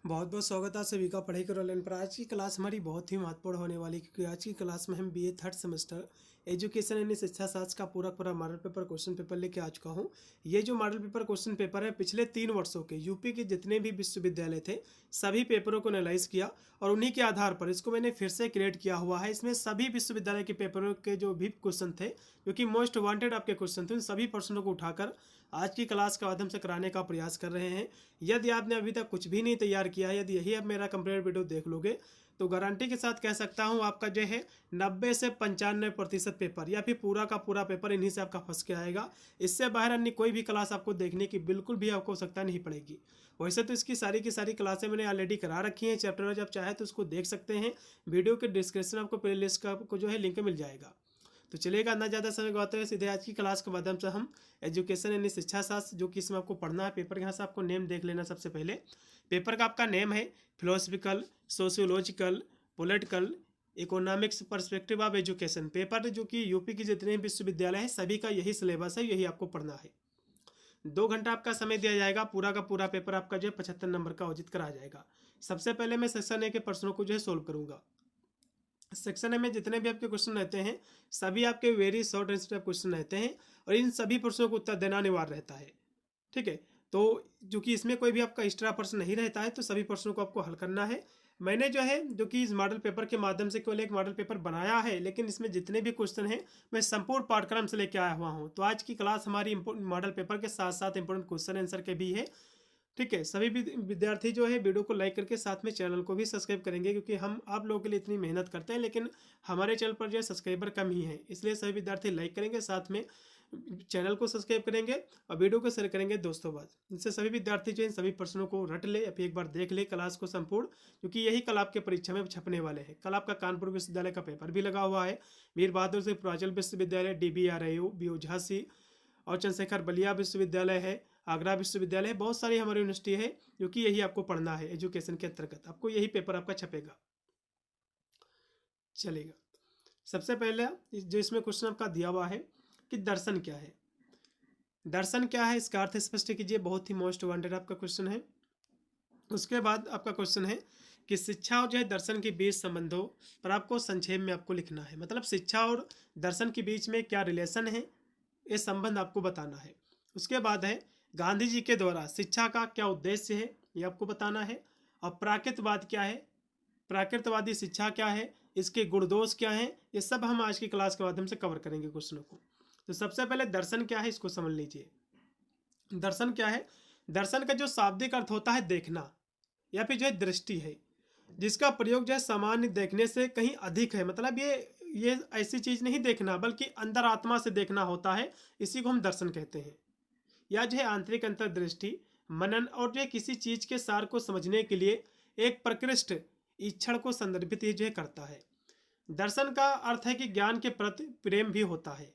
बहुत बहुत स्वागत है सभी का पढ़ाई करो ऑनलाइन पर। आज की क्लास हमारी बहुत ही महत्वपूर्ण होने वाली है, क्योंकि आज की क्लास में हम बीए थर्ड सेमेस्टर एजुकेशन यानी शिक्षा शास्त्र का पूरा मॉडल पेपर क्वेश्चन पेपर लेके आ चुका हूँ। ये जो मॉडल पेपर क्वेश्चन पेपर है पिछले 3 वर्षों के यूपी के जितने भी विश्वविद्यालय थे सभी पेपरों को एनालाइज किया और उन्हीं के आधार पर इसको मैंने फिर से क्रिएट किया हुआ है। इसमें सभी विश्वविद्यालय के पेपरों के जो भी क्वेश्चन थे, जो कि मोस्ट वांटेड आपके क्वेश्चन थे, उन सभी प्रश्नों को उठाकर आज की क्लास के माध्यम से कराने का प्रयास कर रहे हैं। यदि आपने अभी तक कुछ भी नहीं तैयार किया है, यदि यही आप मेरा कंप्लीट वीडियो देख लोगे तो गारंटी के साथ कह सकता हूं आपका जो है 90 से 95% पेपर या फिर पूरा का पूरा पेपर इन्हीं से आपका फंस के आएगा। इससे बाहर अन्य कोई भी क्लास आपको देखने की बिल्कुल भी आपको आवश्यकता नहीं पड़ेगी। वैसे तो इसकी सारी की सारी क्लासें मैंने ऑलरेडी करा रखी हैं, चैप्टर वाइज आप चाहे तो उसको देख सकते हैं। वीडियो के डिस्क्रिप्शन आपको प्ले लिस्ट का आपको जो है लिंक मिल जाएगा। तो चलिएगा ना ज़्यादा समय गवाते हुए सीधे आज की क्लास के माध्यम से हम एजुकेशन यानी शिक्षा शास्त्र जो कि इसमें आपको पढ़ना है पेपर, यहाँ से आपको नेम देख लेना। सबसे पहले पेपर का आपका नेम है philosophical, sociological, political, economics perspective of education. Paper जो कि यूपी की जितने विश्वविद्यालय हैं सभी का यही सिलेबस है, यही आपको पढ़ना है। 2 घंटा आपका समय दिया जाएगा, पूरा का पूरा पेपर आपका जो है 75 नंबर का अर्जित करा जाएगा। सबसे पहले मैं सेक्शन ए के प्रश्नों को जो है सोल्व करूंगा। सेक्शन ए में जितने भी आपके क्वेश्चन रहते हैं सभी आपके very short answer type question रहते हैं और इन सभी प्रश्नों को उत्तर देना अनिवार्य रहता है। ठीक है, तो जो कि इसमें कोई भी आपका एक्स्ट्रा प्रश्न नहीं रहता है, तो सभी प्रश्नों को आपको हल करना है। मैंने जो है जो कि इस मॉडल पेपर के माध्यम से केवल एक मॉडल पेपर बनाया है, लेकिन इसमें जितने भी क्वेश्चन हैं मैं संपूर्ण पाठ्यक्रम से लेके आया हुआ हूँ। तो आज की क्लास हमारी मॉडल पेपर के साथ साथ इंपॉर्टेंट क्वेश्चन आंसर के भी है। ठीक है, सभी विद्यार्थी जो है वीडियो को लाइक करके साथ में चैनल को भी सब्सक्राइब करेंगे, क्योंकि हम आप लोगों के लिए इतनी मेहनत करते हैं लेकिन हमारे चैनल पर जो है सब्सक्राइबर कम ही है। इसलिए सभी विद्यार्थी लाइक करेंगे, साथ में चैनल को सब्सक्राइब करेंगे और वीडियो को शेयर करेंगे दोस्तों बाद। इससे सभी विद्यार्थी जो इन सभी प्रश्नों को रट ले या फिर एक बार देख ले क्लास को संपूर्ण, क्योंकि यही कल आपके परीक्षा में छपने वाले हैं। कल आपका कानपुर विश्वविद्यालय का पेपर भी लगा हुआ है, वीर बहादुर सिंह पूर्वांचल विश्वविद्यालय, DBRIU BU झांसी और चंद्रशेखर बलिया विश्वविद्यालय है, आगरा विश्वविद्यालय है। बहुत सारी हमारी यूनिवर्सिटी है जो कि यही आपको पढ़ना है। एजुकेशन के अंतर्गत आपको यही पेपर आपका छपेगा। चलेगा, सबसे पहले जो इसमें क्वेश्चन आपका दिया हुआ है कि दर्शन क्या है। दर्शन क्या है इसका अर्थ स्पष्ट कीजिए, बहुत ही मोस्ट वांटेड आपका क्वेश्चन है। उसके बाद आपका क्वेश्चन है कि शिक्षा और जो है दर्शन के बीच संबंधों पर आपको संक्षेप में आपको लिखना है। मतलब शिक्षा और दर्शन के बीच में क्या रिलेशन है, ये संबंध आपको बताना है। उसके बाद है गांधी जी के द्वारा शिक्षा का क्या उद्देश्य है, ये आपको बताना है। और प्राकृतवाद क्या है, प्राकृतवादी शिक्षा क्या है, इसके गुण दोष क्या है, ये सब हम आज की क्लास के माध्यम से कवर करेंगे क्वेश्चनों को। तो सबसे पहले दर्शन क्या है इसको समझ लीजिए। दर्शन क्या है, दर्शन का जो शाब्दिक अर्थ होता है देखना या फिर जो है दृष्टि है, जिसका प्रयोग जो है सामान्य देखने से कहीं अधिक है। मतलब ये ऐसी चीज नहीं देखना बल्कि अंदर आत्मा से देखना होता है, इसी को हम दर्शन कहते हैं। या जो है आंतरिक अंतर्दृष्टि, मनन और जो है किसी चीज के सार को समझने के लिए एक प्रकृष्ट इच्छा को संदर्भित जो है करता है। दर्शन का अर्थ है कि ज्ञान के प्रति प्रेम भी होता है।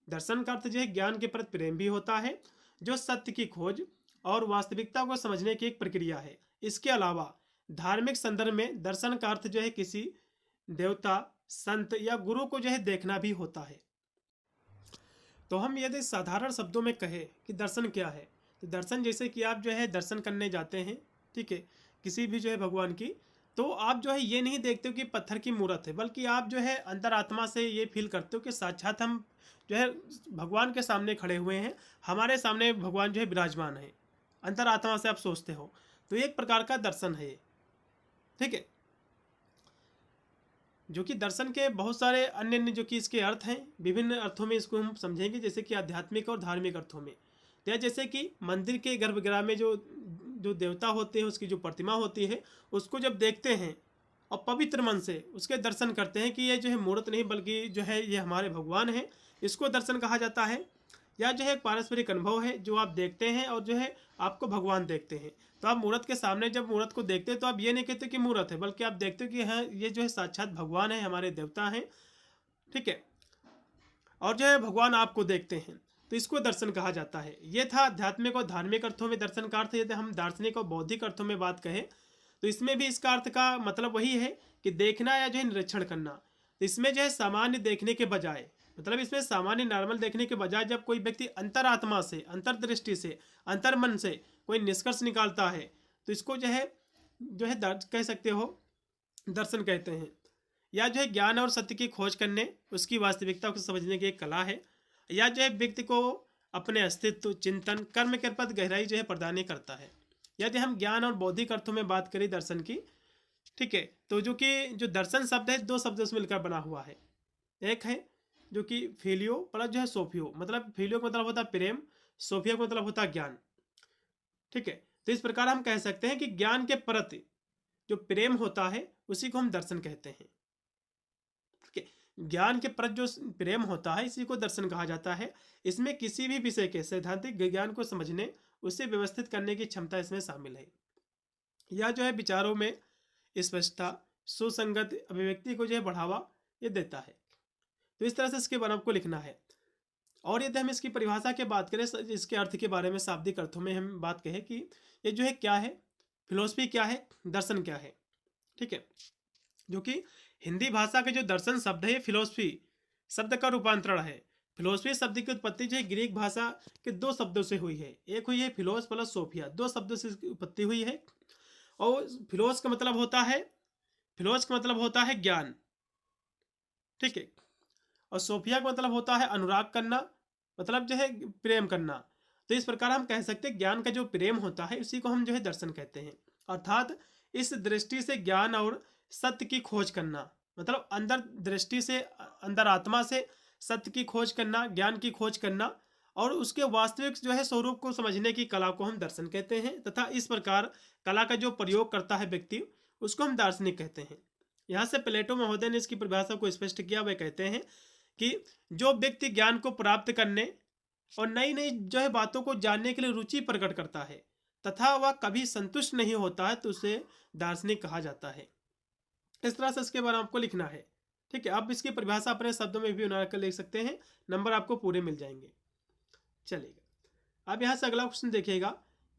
दर्शन का अर्थ जो है ज्ञान के प्रति प्रेम भी होता है, जो सत्य की खोज और वास्तविकता को समझने की एक प्रक्रिया है। इसके अलावा धार्मिक संदर्भ में दर्शन का अर्थ जो है किसी देवता, संत या गुरु को जो है देखना भी होता है। तो हम यदि साधारण शब्दों में कहें कि दर्शन क्या है, तो दर्शन जैसे कि आप जो है दर्शन करने जाते हैं, ठीक है, किसी भी जो है भगवान की, तो आप जो है ये नहीं देखते हो कि पत्थर की मूर्त है, बल्कि आप जो है अंतरात्मा से ये फील करते हो कि साक्षात हम जो है भगवान के सामने खड़े हुए हैं, हमारे सामने भगवान जो है विराजमान है। अंतरात्मा से आप सोचते हो, तो एक प्रकार का दर्शन है ये। ठीक है, जो कि दर्शन के बहुत सारे अन्य अन्य जो कि इसके अर्थ हैं, विभिन्न अर्थों में इसको हम समझेंगे, जैसे कि आध्यात्मिक और धार्मिक अर्थों में। या जैसे कि मंदिर के गर्भगृह में जो जो देवता होते हैं उसकी जो प्रतिमा होती है, उसको जब देखते हैं और पवित्र मन से उसके दर्शन करते हैं कि ये जो है मूर्त नहीं बल्कि जो है ये हमारे भगवान है, इसको दर्शन कहा जाता है। या जो है एक पारस्परिक अनुभव है, जो आप देखते हैं और जो है आपको भगवान देखते हैं। तो आप मूर्त के सामने जब मूर्त को देखते हैं तो आप ये नहीं कहते कि मूर्त है, बल्कि आप देखते हो कि हाँ ये जो है साक्षात भगवान है, हमारे देवता हैं। ठीक है, और जो है भगवान आपको देखते हैं, तो इसको दर्शन कहा जाता है। ये था आध्यात्मिक और धार्मिक अर्थों में दर्शन का अर्थ। यदि हम दार्शनिक और बौद्धिक अर्थों में बात कहें तो इसमें भी इसका अर्थ का मतलब वही है कि देखना या जो है निरीक्षण करना। तो इसमें जो है सामान्य देखने के बजाय, मतलब इसमें सामान्य नॉर्मल देखने के बजाय जब कोई व्यक्ति अंतरात्मा से, अंतर्दृष्टि से, अंतर्मन से कोई निष्कर्ष निकालता है, तो इसको जो है जो है कह सकते हो दर्शन कहते हैं। या जो है ज्ञान और सत्य की खोज करने, उसकी वास्तविकता को समझने की एक कला है। या जो है व्यक्ति को अपने अस्तित्व, चिंतन, कर्म के प्रति गहराई जो है प्रदान करता है। यदि हम ज्ञान और बौद्धिक अर्थों में बात करें दर्शन की, ठीक है, तो जो दर्शन शब्द है दो शब्दों से मिलकर बना हुआ है। एक है जो कि फिलियो प्लस जो है सोफियो, मतलब फिलियो का मतलब होता है प्रेम, सोफियो का मतलब होता है ज्ञान। ठीक है, तो इस प्रकार हम कह सकते हैं कि ज्ञान के प्रति जो प्रेम होता है उसी को हम दर्शन कहते हैं। ठीक है, ज्ञान के प्रति जो प्रेम होता है इसी को दर्शन कहा जाता है। इसमें किसी भी विषय के सैद्धांतिक ज्ञान को समझने, उसे व्यवस्थित करने की क्षमता इसमें शामिल है। यह जो है विचारों में स्पष्टता, सुसंगत अभिव्यक्ति को जो है बढ़ावा ये देता है। तो इस तरह से इसके वर्णन को लिखना है। और यदि हम इसकी परिभाषा की बात करें, इसके अर्थ के बारे में शाब्दिक अर्थों में हम बात कहें कि ये जो है क्या है, फिलोसफी क्या है, दर्शन क्या है। ठीक है, जो कि हिंदी भाषा के जो दर्शन शब्द है फिलोसफी शब्द का रूपांतरण है। फिलोसफी शब्द की उत्पत्ति जो है ग्रीक भाषा के दो शब्दों से हुई है। एक हुई है फिलोस प्लस सोफिया, दो शब्दों से इसकी उत्पत्ति हुई है। और फिलोस का मतलब होता है ज्ञान। ठीक है, और सोफिया का मतलब होता है अनुराग करना, मतलब जो है प्रेम करना। तो इस प्रकार हम कह सकते हैं ज्ञान का जो प्रेम होता है उसी को हम जो है दर्शन कहते हैं। अर्थात इस दृष्टि से ज्ञान और सत्य की खोज करना, मतलब अंदर दृष्टि से, अंदर आत्मा से सत्य की खोज करना, ज्ञान की खोज करना, और उसके वास्तविक जो है स्वरूप को समझने की कला को हम दर्शन कहते हैं। तथा इस प्रकार कला का जो प्रयोग करता है व्यक्ति, उसको हम दार्शनिक कहते हैं। यहाँ से प्लेटो महोदय ने इसकी परिभाषा को स्पष्ट किया। वे कहते हैं कि जो व्यक्ति ज्ञान को प्राप्त करने और नई नई जो है बातों को जानने के लिए रुचि प्रकट करता है तथा वह कभी संतुष्ट नहीं होता है, तो उसे दार्शनिक कहा जाता है। इस तरह से इसके बारे में आपको लिखना है। ठीक है, आप इसकी परिभाषा अपने शब्दों में भी बना कर लिख सकते हैं, नंबर आपको पूरे मिल जाएंगे। चलेगा, अब यहाँ से अगला क्वेश्चन देखिएगा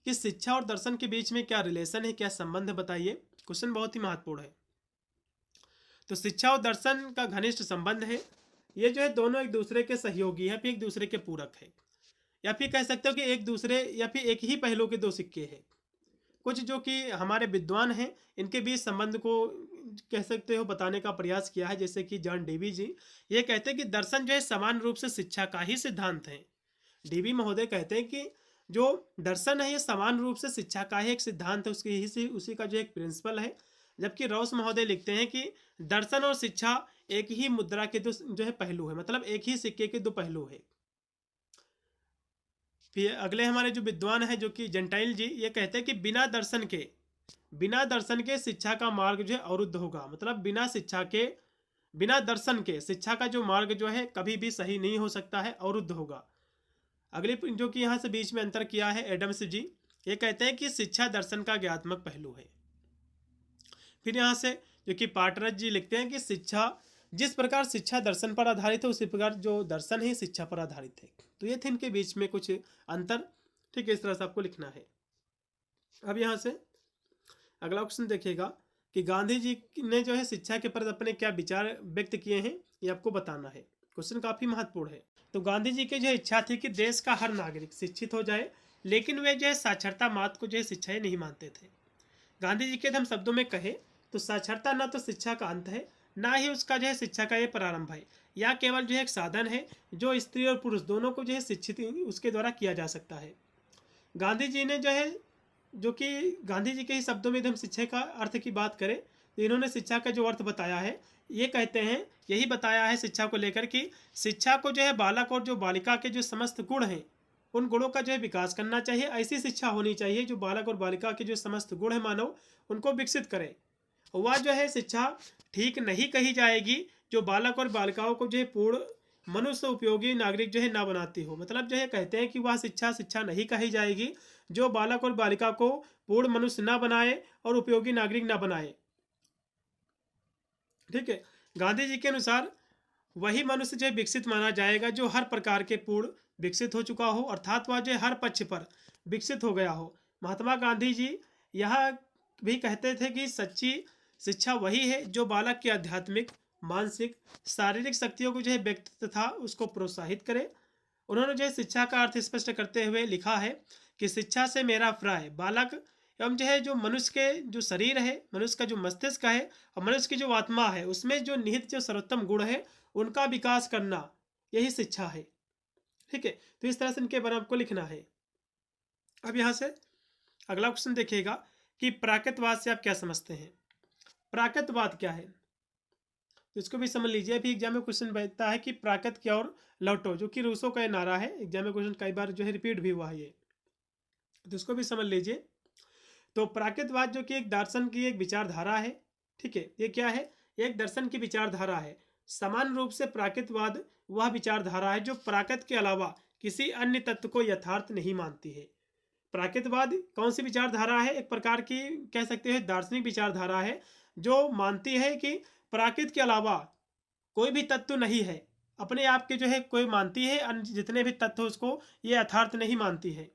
कि शिक्षा और दर्शन के बीच में क्या रिलेशन है, क्या संबंध है, बताइए। क्वेश्चन बहुत ही महत्वपूर्ण है। तो शिक्षा और दर्शन का घनिष्ठ संबंध है। ये जो है दोनों एक दूसरे के सहयोगी है, फिर एक दूसरे के पूरक है, या फिर कह सकते हो कि एक दूसरे या फिर एक ही पहलू के दो सिक्के हैं। कुछ जो कि हमारे विद्वान हैं इनके बीच संबंध को कह सकते हो बताने का प्रयास किया है, जैसे कि जॉन डेवी जी। ये कहते हैं कि दर्शन जो है समान रूप से शिक्षा का ही सिद्धांत है। डेवी महोदय कहते हैं कि जो दर्शन है ये समान रूप से शिक्षा का ही एक सिद्धांत है, उसकी ही उसी का जो एक प्रिंसिपल है। जबकि रॉस महोदय लिखते हैं कि दर्शन और शिक्षा एक ही मुद्रा के दो जो है पहलू है, मतलब एक ही सिक्के के दो पहलू है। फिर अगले हमारे जो विद्वान है जो कि जेंटाइल जी, ये कहते हैं कि बिना दर्शन के शिक्षा का मार्ग जो है अवरुद्ध होगा, मतलब बिना दर्शन के शिक्षा का जो मार्ग जो है कभी भी सही नहीं हो सकता है, अवरुद्ध होगा। अगले जो कि यहाँ से बीच में अंतर किया है एडम्स जी, ये कहते हैं कि शिक्षा दर्शन का ज्ञात्मक पहलू है। फिर यहाँ से जो कि पाटरस जी लिखते हैं कि जिस प्रकार शिक्षा दर्शन पर आधारित है उसी प्रकार जो दर्शन है शिक्षा पर आधारित है। तो ये थे इनके बीच में कुछ अंतर। ठीक है, इस तरह से आपको लिखना है। अब यहाँ से अगला क्वेश्चन देखिएगा कि गांधी जी ने जो है शिक्षा के प्रति अपने क्या विचार व्यक्त किए हैं, ये आपको बताना है। क्वेश्चन काफी महत्वपूर्ण है। तो गांधी जी की जो इच्छा थी कि देश का हर नागरिक शिक्षित हो जाए, लेकिन वे जो है साक्षरता मात्र को जो है शिक्षा नहीं मानते थे। गांधी जी के हम शब्दों में कहे तो साक्षरता न तो शिक्षा का अंत है, ना ही उसका जो है शिक्षा का ये प्रारंभ है। या केवल जो है एक साधन है जो स्त्री और पुरुष दोनों को जो है शिक्षित उसके द्वारा किया जा सकता है। गांधी जी ने जो कि गांधी जी के ही शब्दों में हम शिक्षा का अर्थ की बात करें तो इन्होंने शिक्षा का जो अर्थ बताया है, ये कहते हैं, यही बताया है शिक्षा को लेकर कि शिक्षा को जो है बालक और जो बालिका के जो समस्त गुण हैं उन गुणों का जो है विकास करना चाहिए। ऐसी शिक्षा होनी चाहिए जो बालक और बालिका के जो समस्त गुण है मानव उनको विकसित करे। वह जो है शिक्षा ठीक नहीं कही जाएगी जो बालक और बालिकाओं को जो है पूर्ण मनुष्य उपयोगी नागरिक जो है ना बनाती हो। मतलब जो है कहते हैं कि वह शिक्षा नहीं कही जाएगी जो बालक और बालिका को पूर्ण मनुष्य ना बनाए और उपयोगी नागरिक ना बनाए। ठीक है, गांधी जी के अनुसार वही मनुष्य जो विकसित माना जाएगा जो हर प्रकार के पूर्ण विकसित हो चुका हो, अर्थात वह जो हर पक्ष पर विकसित हो गया हो। महात्मा गांधी जी यह भी कहते थे कि सच्ची शिक्षा वही है जो बालक की आध्यात्मिक, मानसिक, शारीरिक शक्तियों को जो है व्यक्त तथा उसको प्रोत्साहित करे। उन्होंने जो शिक्षा का अर्थ स्पष्ट करते हुए लिखा है कि शिक्षा से मेरा अभिप्राय बालक एवं जो है जो मनुष्य के जो शरीर है, मनुष्य का जो मस्तिष्क है और मनुष्य की जो आत्मा है, उसमें जो निहित जो सर्वोत्तम गुण है उनका विकास करना, यही शिक्षा है। ठीक है, तो इस तरह से इनके बारे में आपको लिखना है। अब यहाँ से अगला क्वेश्चन देखिएगा कि प्राकृतवाद से आप क्या समझते हैं। प्राकृतवाद क्या है, तो इसको भी समझ लीजिए। अभी एग्जाम में क्वेश्चन बैठता है कि प्राकृत की ओर लौटो, जो कि रूसों का ये नारा है। एग्जाम में क्वेश्चन कई बार जो है रिपीट भी हुआ है ये, तो इसको भी समझ लीजिए। तो प्राकृतवाद जो कि एक दर्शन की एक विचारधारा है। ठीक है, ये क्या है, एक दर्शन की विचारधारा है। समान रूप से प्राकृतवाद वह विचारधारा है जो प्राकृत के अलावा किसी अन्य तत्व को यथार्थ नहीं मानती है। प्राकृतवाद कौन सी विचारधारा है, एक प्रकार की कह सकते हैं दार्शनिक विचारधारा है जो मानती है कि प्राकृत के अलावा कोई भी तत्व नहीं है, अपने आप के जो है कोई मानती है, अन्य जितने भी तत्व उसको ये यथार्थ नहीं मानती है।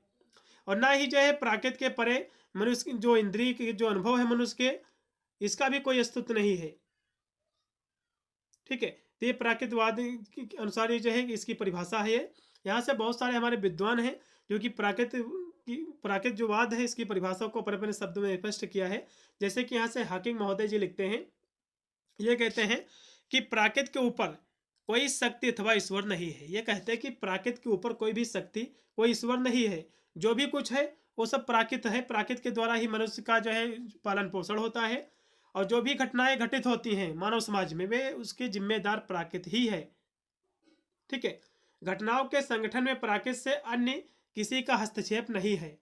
और ना ही जो है प्राकृत के परे मनुष्य की जो इंद्रिय के जो अनुभव है मनुष्य के, इसका भी कोई अस्तित्व नहीं है। ठीक है, तो ये प्राकृतवाद के अनुसार ये जो है इसकी परिभाषा है। ये यहाँ से बहुत सारे हमारे विद्वान हैं जो कि प्राकृत जो वाद है इसकी परिभाषा को अपने अपने शब्दों में स्पष्ट किया है। जैसे कि यहाँ से हाकिम महोदय जी लिखते हैं, ये कहते हैं कि प्राकृत के ऊपर कोई शक्ति अथवा ईश्वर नहीं है। ये कहते हैं कि प्राकृत के ऊपर कोई भी शक्ति, कोई ईश्वर नहीं है। जो भी कुछ है वो सब प्राकृत है। प्राकृत के द्वारा ही मनुष्य का जो है पालन पोषण होता है, और जो भी घटनाएं घटित होती हैं मानव समाज में, वे उसके जिम्मेदार प्राकृत ही है। ठीक है, घटनाओं के संगठन में प्राकृत से अन्य किसी का हस्तक्षेप नहीं है।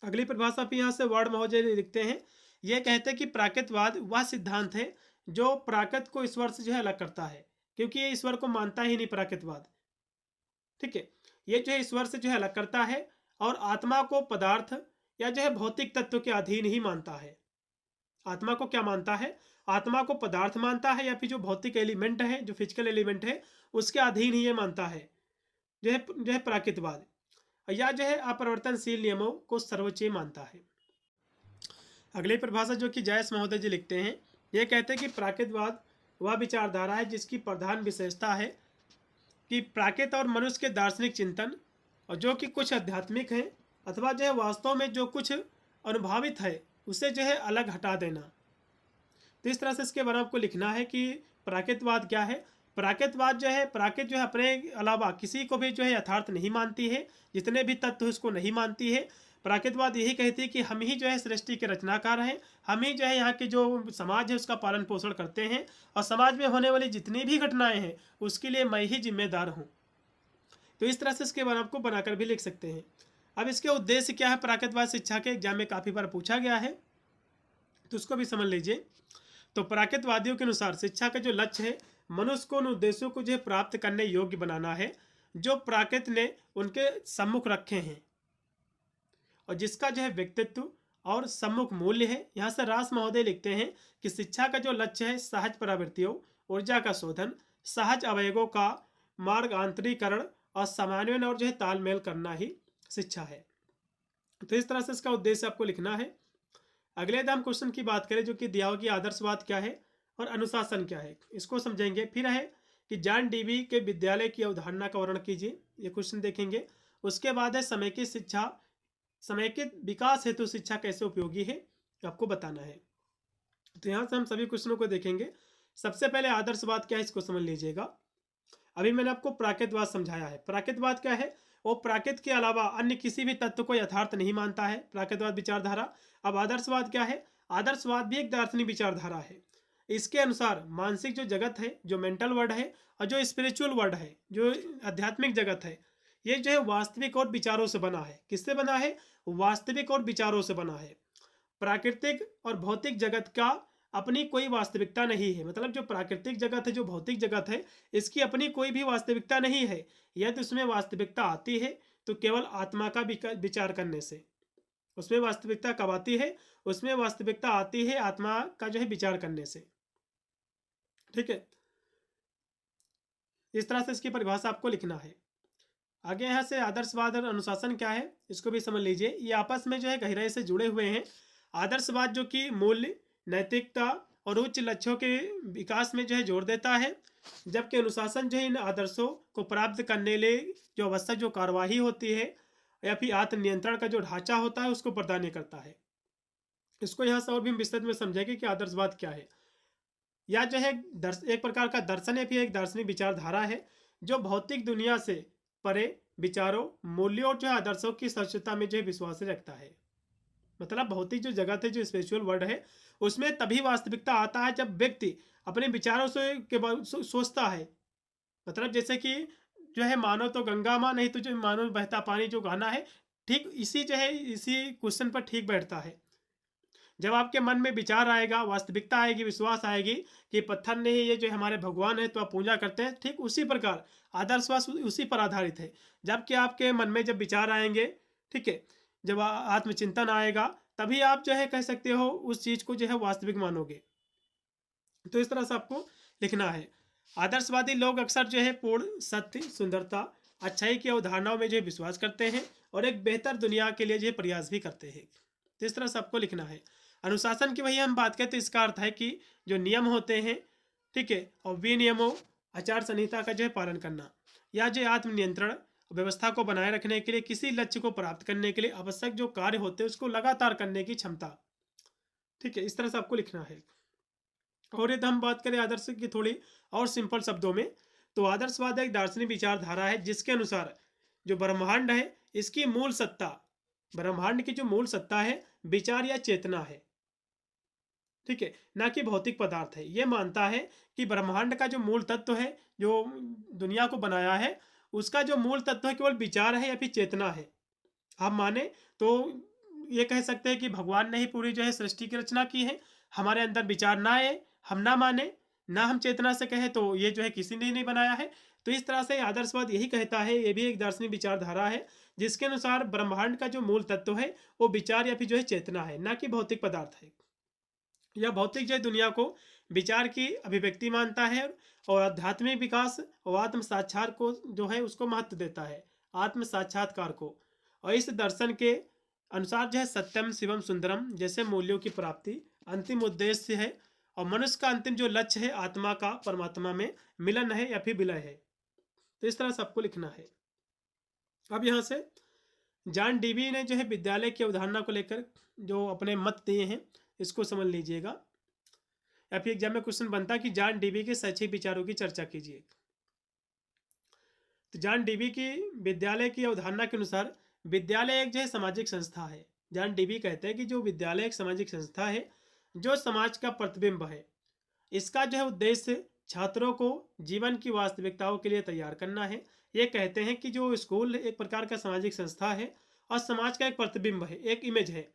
अगली परिभाषा भी यहाँ से वार्ड महोदय लिखते हैं, ये कहते हैं कि प्राकृतवाद वह सिद्धांत है जो प्राकृत को ईश्वर से जो है अलग करता है, क्योंकि ये ईश्वर को मानता ही नहीं प्राकृतवाद। ठीक है, ये जो है ईश्वर से जो है अलग करता है और आत्मा को पदार्थ या जो है भौतिक तत्व के अधीन ही मानता है। आत्मा को क्या मानता है, आत्मा को पदार्थ मानता है या फिर जो भौतिक एलिमेंट है, जो फिजिकल एलिमेंट है, उसके अधीन ही ये मानता है जो है प्राकृतवाद, या जो है अपरिवर्तनशील नियमों को सर्वोच्च मानता है। अगली परिभाषा जो कि जयस महोदय जी लिखते हैं, ये कहते हैं कि प्राकृतवाद वह विचारधारा है जिसकी प्रधान विशेषता है कि प्राकृत और मनुष्य के दार्शनिक चिंतन, और जो कि कुछ आध्यात्मिक है अथवा जो है वास्तव में जो कुछ अनुभावित है उसे जो है अलग हटा देना। तो इस तरह से इसके बारे में आपको लिखना है कि प्राकृतवाद क्या है। प्राकृतवाद जो है, प्राकृत जो है अपने अलावा किसी को भी जो है यथार्थ नहीं मानती है, जितने भी तत्व उसको नहीं मानती है। प्राकृतवाद यही कहती है कि हम ही जो है सृष्टि के रचनाकार हैं, हम ही जो है यहाँ के जो समाज है उसका पालन पोषण करते हैं, और समाज में होने वाली जितनी भी घटनाएं हैं उसके लिए मैं ही जिम्मेदार हूँ। तो इस तरह से इसके बारे में आपको बनाकर भी लिख सकते हैं। अब इसके उद्देश्य क्या है, प्राकृतवाद शिक्षा के एग्जाम में काफ़ी बार पूछा गया है, तो उसको भी समझ लीजिए। तो प्राकृतवादियों के अनुसार शिक्षा का जो लक्ष्य है, मनुष्य को उन उद्देश्यों को जो है प्राप्त करने योग्य बनाना है जो प्राकृत ने उनके सम्मुख रखे हैं, और जिसका जो है व्यक्तित्व और सम्मुख मूल्य है। यहाँ से रास महोदय लिखते हैं कि शिक्षा का जो लक्ष्य है सहज प्रवृत्तियों, ऊर्जा का शोधन, सहज अवयवों का मार्गांतरीकरण और समन्वय और जो है तालमेल करना ही शिक्षा है। तो इस तरह से इसका उद्देश्य आपको लिखना है। अगले हम क्वेश्चन की बात करें जो कि दिया हुआ कि आदर्शवाद क्या है और अनुशासन क्या है, इसको समझेंगे। फिर है कि जॉन डीवी के विद्यालय की अवधारणा का वर्णन कीजिए, ये क्वेश्चन देखेंगे। उसके बाद है समेकित शिक्षा, समेकित विकास हेतु शिक्षा कैसे उपयोगी है, आपको बताना है। तो यहाँ से हम सभी क्वेश्चनों को देखेंगे। सबसे पहले आदर्शवाद क्या है इसको समझ लीजिएगा। अभी मैंने आपको प्राकृतवाद समझाया है। प्राकृतवाद क्या है, वो प्राकृत के अलावा अन्य किसी भी तत्व को यथार्थ नहीं मानता है, प्राकृतवाद विचारधारा। अब आदर्शवाद क्या है, आदर्शवाद भी एक दार्शनिक विचारधारा है। इसके अनुसार मानसिक जो जगत है, जो मेंटल वर्ल्ड है, और जो स्पिरिचुअल वर्ल्ड है, जो आध्यात्मिक जगत है, ये जो है वास्तविक और विचारों से बना है। किससे बना है, वास्तविक और विचारों से बना है। प्राकृतिक और भौतिक जगत का अपनी कोई वास्तविकता नहीं है। मतलब जो प्राकृतिक जगत है, जो भौतिक जगत है, इसकी अपनी कोई भी वास्तविकता नहीं है। यदि उसमें वास्तविकता आती है तो केवल आत्मा का विचार करने से। उसमें वास्तविकता कब आती है, उसमें वास्तविकता आती है आत्मा का जो है विचार करने से। ठीक है, इस तरह से इसकी परिभाषा आपको लिखना है। आगे यहाँ से आदर्शवाद और अनुशासन क्या है इसको भी समझ लीजिए। ये आपस में जो है गहराई से जुड़े हुए हैं। आदर्शवाद जो कि मूल्य, नैतिकता और उच्च लक्ष्यों के विकास में जो है जोर देता है, जबकि अनुशासन जो है इन आदर्शों को प्राप्त करने लिए जो आवश्यक जो कार्यवाही होती है या फिर आत्मनियंत्रण का जो ढांचा होता है उसको प्रदान करता है। इसको यहाँ से और भी हम विस्तृत में समझेंगे कि आदर्शवाद क्या है। या जो है एक प्रकार का दर्शन या फिर एक दार्शनिक विचारधारा है जो भौतिक दुनिया से परे विचारों, मूल्यों और जो है आदर्शों की सच्चता में जो है विश्वास रखता है। मतलब भौतिक जो जगत है, जो स्पिरिचुअल वर्ल्ड है, उसमें तभी वास्तविकता आता है जब व्यक्ति अपने विचारों से सोचता है। मतलब जैसे कि जो है मानो तो गंगा माँ, नहीं तो जो मानो बहता पानी, जो गाना है, ठीक इसी जो है इसी क्वेश्चन पर ठीक बैठता है। जब आपके मन में विचार आएगा, वास्तविकता आएगी, विश्वास आएगी कि पत्थर नहीं, ये जो हमारे भगवान है तो आप पूजा करते हैं, ठीक उसी प्रकार आदर्शवाद उसी पर आधारित है। जबकि आपके मन में जब विचार आएंगे, ठीक है, जब आत्मचिंतन आएगा, तभी आप जो है कह सकते हो उस चीज को जो है वास्तविक मानोगे। तो इस तरह से आपको लिखना है। आदर्शवादी लोग अक्सर जो है पूर्ण सत्य, सुंदरता, अच्छाई की अवधारणाओं में जो है विश्वास करते हैं और एक बेहतर दुनिया के लिए जो है प्रयास भी करते हैं। तो इस तरह से आपको लिखना है। अनुशासन की वही हम बात करें तो इसका अर्थ है कि जो नियम होते हैं, ठीक है, और विनियमों, आचार संहिता का जो है पालन करना, या जो आत्मनियंत्रण व्यवस्था को बनाए रखने के लिए, किसी लक्ष्य को प्राप्त करने के लिए आवश्यक जो कार्य होते हैं उसको लगातार करने की क्षमता। ठीक है, इस तरह से आपको लिखना है। और यदि हम बात करें आदर्श की थोड़ी और सिंपल शब्दों में, तो आदर्शवाद एक दार्शनिक विचारधारा है जिसके अनुसार जो ब्रह्मांड है, इसकी मूल सत्ता, ब्रह्मांड की जो मूल सत्ता है, विचार या चेतना है। ठीक है, ना कि भौतिक पदार्थ है। यह मानता है कि ब्रह्मांड का जो मूल तत्व है, जो दुनिया को बनाया है, उसका जो मूल तत्व है केवल विचार है या फिर चेतना है। हम माने तो ये कह सकते हैं कि भगवान ने ही पूरी जो है सृष्टि की रचना की है। हमारे अंदर विचार ना आए, हम ना माने, ना हम चेतना से कहें तो ये जो है किसी ने नहीं बनाया है। तो इस तरह से आदर्शवाद यही कहता है, ये भी एक दार्शनिक विचारधारा है जिसके अनुसार ब्रह्मांड का जो मूल तत्व है वो विचार या फिर जो है चेतना है, ना कि भौतिक पदार्थ है। यह भौतिक जो दुनिया को विचार की अभिव्यक्ति मानता है और आध्यात्मिक विकास और आत्म साक्षात्कार को जो है उसको महत्व देता है, आत्म साक्षात्कार को। और इस दर्शन के अनुसार जो है सत्यम शिवम सुंदरम जैसे मूल्यों की प्राप्ति अंतिम उद्देश्य है और मनुष्य का अंतिम जो लक्ष्य है आत्मा का परमात्मा में मिलन है या फिर विलय है। तो इस तरह सबको लिखना है। अब यहाँ से जॉन डीवी ने जो है विद्यालय की अवधारणा को लेकर जो अपने मत दिए हैं, इसको समझ लीजिएगा। या फिर एग्जाम में क्वेश्चन बनता है कि जॉन डीवी के शैक्षिक विचारों की चर्चा कीजिए। तो जॉन डीवी की विद्यालय की अवधारणा के अनुसार विद्यालय एक जो है सामाजिक संस्था है। जॉन डीवी कहते हैं कि जो विद्यालय एक सामाजिक संस्था है जो समाज का प्रतिबिंब है। इसका जो है उद्देश्य छात्रों को जीवन की वास्तविकताओं के लिए तैयार करना है। ये कहते हैं कि जो स्कूल एक प्रकार का सामाजिक संस्था है और समाज का एक प्रतिबिंब है, एक इमेज है।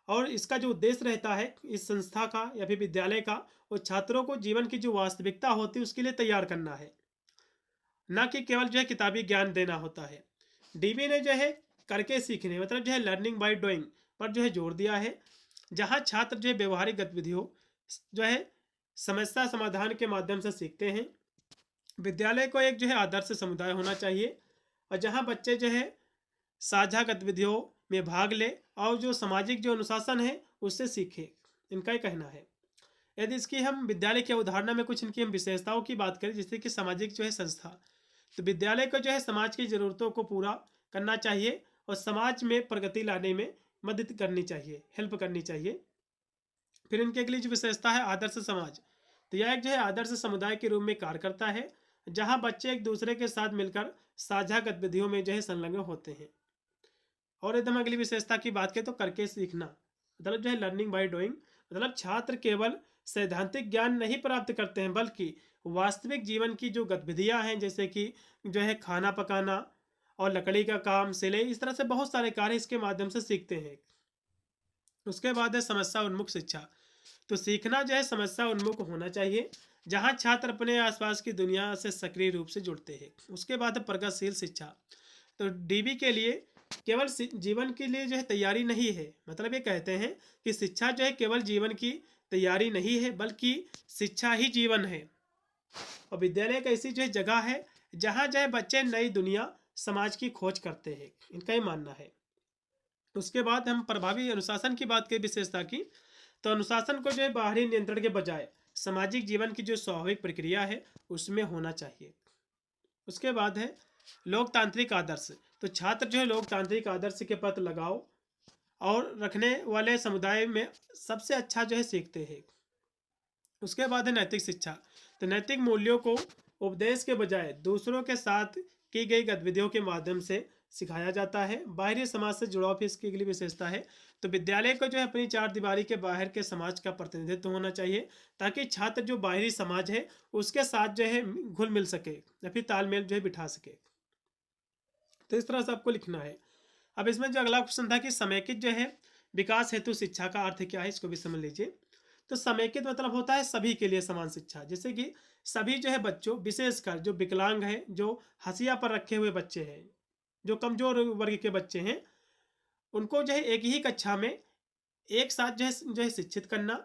और इसका जो उद्देश्य रहता है इस संस्था का या फिर विद्यालय का, वो छात्रों को जीवन की जो वास्तविकता होती है उसके लिए तैयार करना है, ना कि केवल जो है किताबी ज्ञान देना होता है। डीबी ने जो है करके सीखने, मतलब जो है लर्निंग बाय डूइंग पर जो है जोर दिया है, जहाँ छात्र जो है व्यवहारिक गतिविधियों जो है समस्या समाधान के माध्यम से सीखते हैं। विद्यालय को एक जो है आदर्श समुदाय होना चाहिए और जहाँ बच्चे जो है साझा गतिविधियों में भाग ले और जो सामाजिक जो अनुशासन है उससे सीखे, इनका ही कहना है। यदि इसकी हम विद्यालय की अवधारणा में कुछ इनकी हम विशेषताओं की बात करें, जैसे कि सामाजिक जो है संस्था, तो विद्यालय को जो है समाज की ज़रूरतों को पूरा करना चाहिए और समाज में प्रगति लाने में मदद करनी चाहिए, हेल्प करनी चाहिए। फिर इनके अगली जो विशेषता है आदर्श समाज, तो यह एक जो है आदर्श समुदाय के रूप में कार्य करता है जहाँ बच्चे एक दूसरे के साथ मिलकर साझा गतिविधियों में जो है संलग्न होते हैं। और एकदम अगली विशेषता की बात करें तो करके सीखना, मतलब जो है लर्निंग बाय डूइंग, मतलब छात्र केवल सैद्धांतिक ज्ञान नहीं प्राप्त करते हैं बल्कि वास्तविक जीवन की जो गतिविधियां हैं, जैसे कि जो है खाना पकाना और लकड़ी का काम, सिलाई, इस तरह से बहुत सारे कार्य इसके माध्यम से सीखते हैं। उसके बाद है समस्या उन्मुख शिक्षा, तो सीखना जो है समस्या उन्मुख होना चाहिए जहाँ छात्र अपने आसपास की दुनिया से सक्रिय रूप से जुड़ते हैं। उसके बाद है प्रगतिशील शिक्षा, तो डीबी के लिए केवल जीवन के लिए जो है तैयारी नहीं है, मतलब ये कहते हैं कि शिक्षा जो है केवल जीवन की तैयारी नहीं है बल्कि शिक्षा ही जीवन है। और विद्यालय एक ऐसी जो है जगह है जहाँ जो है बच्चे नई दुनिया समाज की खोज करते हैं, इनका ही मानना है। उसके बाद हम प्रभावी अनुशासन की बात करें विशेषता की, तो अनुशासन को जो है बाहरी नियंत्रण के बजाय सामाजिक जीवन की जो स्वाभाविक प्रक्रिया है उसमें होना चाहिए। उसके बाद है लोकतांत्रिक आदर्श। तो छात्र जो है लोकतांत्रिक आदर्श के प्रति लगाव और रखने वाले समुदाय में सबसे अच्छा जो है सीखते हैं। उसके बाद है नैतिक शिक्षा। तो नैतिक मूल्यों को उपदेश के बजाय दूसरों के साथ की गई गतिविधियों के माध्यम से सिखाया जाता है। बाहरी समाज से जुड़ाव भी इसकी अगली विशेषता है। तो विद्यालय को जो है अपनी चार दीवारी के बाहर के समाज का प्रतिनिधित्व होना चाहिए, ताकि छात्र जो बाहरी समाज है उसके साथ जो है घुल मिल सके या फिर तालमेल जो है बिठा सके। तो इस तरह से आपको लिखना है। अब इसमें जो अगला क्वेश्चन था कि समेकित जो है विकास हेतु शिक्षा का अर्थ क्या है, इसको भी समझ लीजिए। तो समेकित मतलब होता है सभी के लिए समान शिक्षा, जैसे कि सभी जो है बच्चों, विशेषकर जो विकलांग है, जो हंसिया पर रखे हुए बच्चे हैं, जो कमजोर वर्ग के बच्चे हैं, उनको जो है एक ही कक्षा में एक साथ जो है शिक्षित करना,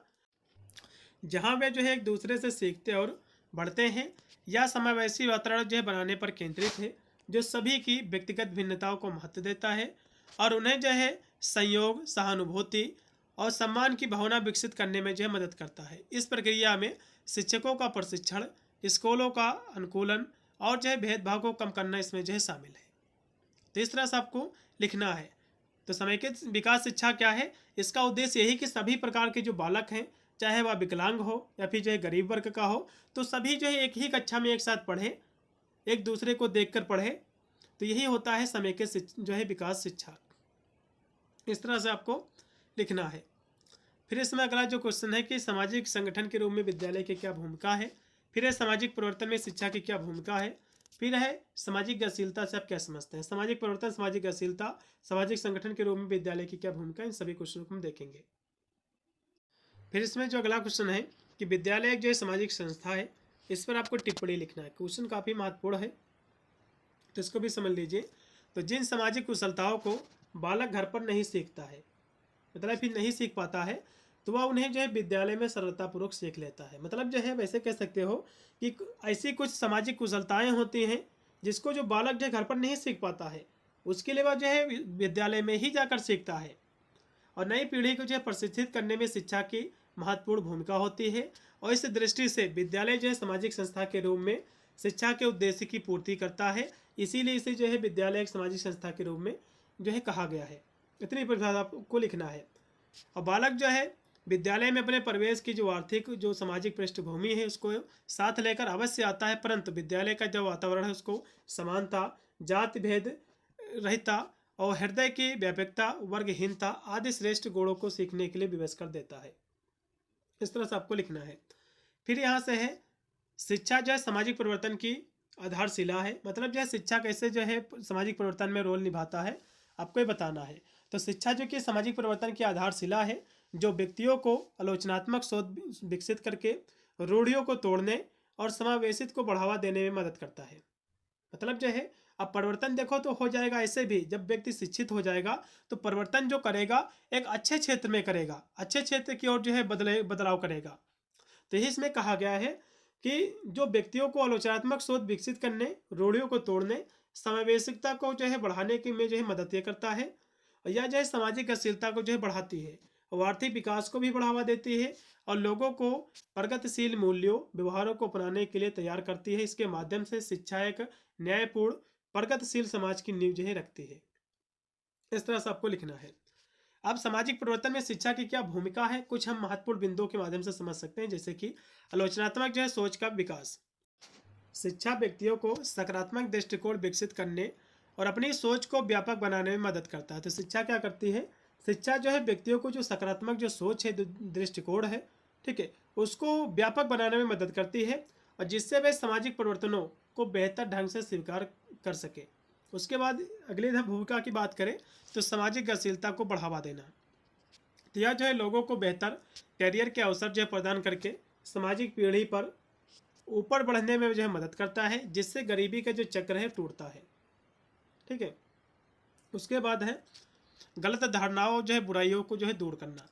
जहाँ वे जो है एक दूसरे से सीखते और बढ़ते हैं, या समावेशी वातावरण जो है बनाने पर केंद्रित है, जो सभी की व्यक्तिगत भिन्नताओं को महत्व देता है और उन्हें जो है संयोग, सहानुभूति और सम्मान की भावना विकसित करने में जो है मदद करता है। इस प्रक्रिया में शिक्षकों का प्रशिक्षण, स्कूलों का अनुकूलन और जो है भेदभाव को कम करना इसमें जो है शामिल है। तो इस तरह से आपको लिखना है। तो समेकित विकास शिक्षा क्या है, इसका उद्देश्य यही कि सभी प्रकार के जो बालक हैं, चाहे वह विकलांग हो या फिर जो है गरीब वर्ग का हो, तो सभी जो है एक ही कक्षा में एक साथ पढ़े, एक दूसरे को देखकर पढ़े। तो यही होता है समेकित जो है विकास शिक्षा। इस तरह से आपको लिखना है। फिर इसमें अगला जो क्वेश्चन है कि सामाजिक संगठन के रूप में विद्यालय की क्या भूमिका है। फिर है सामाजिक परिवर्तन में शिक्षा की क्या भूमिका है। फिर है सामाजिक गतिशीलता से आप क्या समझते हैं। सामाजिक परिवर्तन, सामाजिक गतिशीलता, सामाजिक संगठन के रूप में विद्यालय की क्या भूमिका है, इन सभी क्वेश्चनों को हम देखेंगे। फिर इसमें जो अगला क्वेश्चन है कि विद्यालय एक जो है सामाजिक संस्था है, इस पर आपको टिप्पणी लिखना है। क्वेश्चन काफ़ी महत्वपूर्ण है, तो इसको भी समझ लीजिए। तो जिन सामाजिक कुशलताओं को बालक घर पर नहीं सीखता है, मतलब फिर नहीं सीख पाता है, तो वह उन्हें जो है विद्यालय में सरलतापूर्वक सीख लेता है। मतलब जो है वैसे कह सकते हो कि ऐसी कुछ सामाजिक कुशलताएं होती हैं जिसको जो बालक जो है घर पर नहीं सीख पाता है, उसके लिए वह जो है विद्यालय में ही जाकर सीखता है। और नई पीढ़ी को जो है प्रशिक्षित करने में शिक्षा की महत्वपूर्ण भूमिका होती है। और इस दृष्टि से विद्यालय जो है सामाजिक संस्था के रूप में शिक्षा के उद्देश्य की पूर्ति करता है, इसीलिए इसे जो है विद्यालय एक सामाजिक संस्था के रूप में जो है कहा गया है। इतनी परिभाषा आपको लिखना है। और बालक जो है विद्यालय में अपने परिवेश की जो आर्थिक जो सामाजिक पृष्ठभूमि है उसको साथ लेकर अवश्य आता है, परंतु विद्यालय का जो वातावरण है उसको समानता, जाति भेद रहिता और हृदय की व्यापकता, वर्गहीनता आदि श्रेष्ठ गुणों को सीखने के लिए विवश कर देता है। इस तरह से आपको लिखना है। फिर यहाँ से है शिक्षा जो है सामाजिक परिवर्तन की आधारशिला है। मतलब जो है शिक्षा कैसे जो है सामाजिक परिवर्तन में रोल निभाता है, आपको ये बताना है। तो शिक्षा जो कि सामाजिक परिवर्तन की आधारशिला है, जो व्यक्तियों को आलोचनात्मक सोच विकसित करके रूढ़ियों को तोड़ने और समावेशित को बढ़ावा देने में मदद करता है। मतलब जो है अब परिवर्तन देखो तो हो जाएगा ऐसे भी, जब व्यक्ति शिक्षित हो जाएगा तो परिवर्तन जो करेगा एक अच्छे क्षेत्र में करेगा, अच्छे क्षेत्र की ओर जो है बदलाव करेगा। तो यही इसमें कहा गया है कि जो व्यक्तियों को आलोचनात्मक सोच विकसित करने, रूढ़ियों को तोड़ने, समावेशिकता को जो है बढ़ाने की में जो है मदद ये करता है। और यह जो है सामाजिक गतिशीलता को जो है बढ़ाती है और आर्थिक विकास को भी बढ़ावा देती है और लोगों को प्रगतिशील मूल्यों व्यवहारों को अपनाने के लिए तैयार करती है। इसके माध्यम से शिक्षा एक न्यायपूर्ण प्रगतिशील समाज की नींव जो है रखती है। इस तरह से आपको लिखना है। अब सामाजिक परिवर्तन में शिक्षा की क्या भूमिका है, कुछ हम महत्वपूर्ण बिंदुओं के माध्यम से समझ सकते हैं। जैसे कि आलोचनात्मक जो है सोच का विकास। शिक्षा व्यक्तियों को सकारात्मक दृष्टिकोण विकसित करने और अपनी सोच को व्यापक बनाने में मदद करता है। तो शिक्षा क्या करती है, शिक्षा जो है व्यक्तियों को जो सकारात्मक जो सोच है, दृष्टिकोण है, ठीक है, उसको व्यापक बनाने में मदद करती है और जिससे वे सामाजिक परिवर्तनों को बेहतर ढंग से स्वीकार कर सके। उसके बाद अगली भूमिका की बात करें तो सामाजिक गतिशीलता को बढ़ावा देना। तो यह जो है लोगों को बेहतर कैरियर के अवसर जो है प्रदान करके सामाजिक पीढ़ी पर ऊपर बढ़ने में जो है मदद करता है, जिससे गरीबी का जो चक्र है टूटता है। ठीक है, उसके बाद है गलत धारणाओं जो है बुराइयों को जो है दूर करना।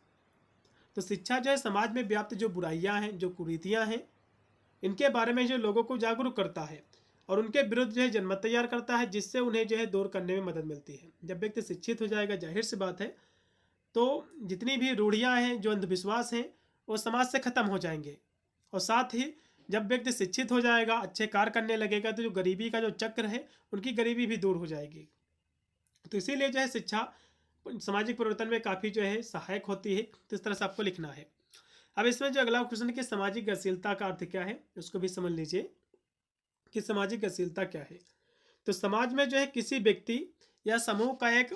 तो शिक्षा जो है समाज में व्याप्त जो बुराइयां हैं, जो कुरीतियां हैं, इनके बारे में जो लोगों को जागरूक करता है और उनके विरुद्ध जो है जनमत तैयार करता है, जिससे उन्हें जो है दूर करने में मदद मिलती है। जब व्यक्ति शिक्षित हो जाएगा, जाहिर सी बात है, तो जितनी भी रूढ़ियाँ हैं, जो अंधविश्वास हैं, वो समाज से खत्म हो जाएंगे और साथ ही जब व्यक्ति शिक्षित हो जाएगा, अच्छे कार्य करने लगेगा, तो जो गरीबी का जो चक्र है उनकी गरीबी भी दूर हो जाएगी। तो इसीलिए जो है शिक्षा सामाजिक परिवर्तन में काफ़ी जो है सहायक होती है। तो इस तरह से आपको लिखना है। अब इसमें जो अगला क्वेश्चन है कि सामाजिक गतिशीलता का अर्थ क्या है, उसको भी समझ लीजिए कि सामाजिक गतिशीलता क्या है। तो समाज में जो है किसी व्यक्ति या समूह का एक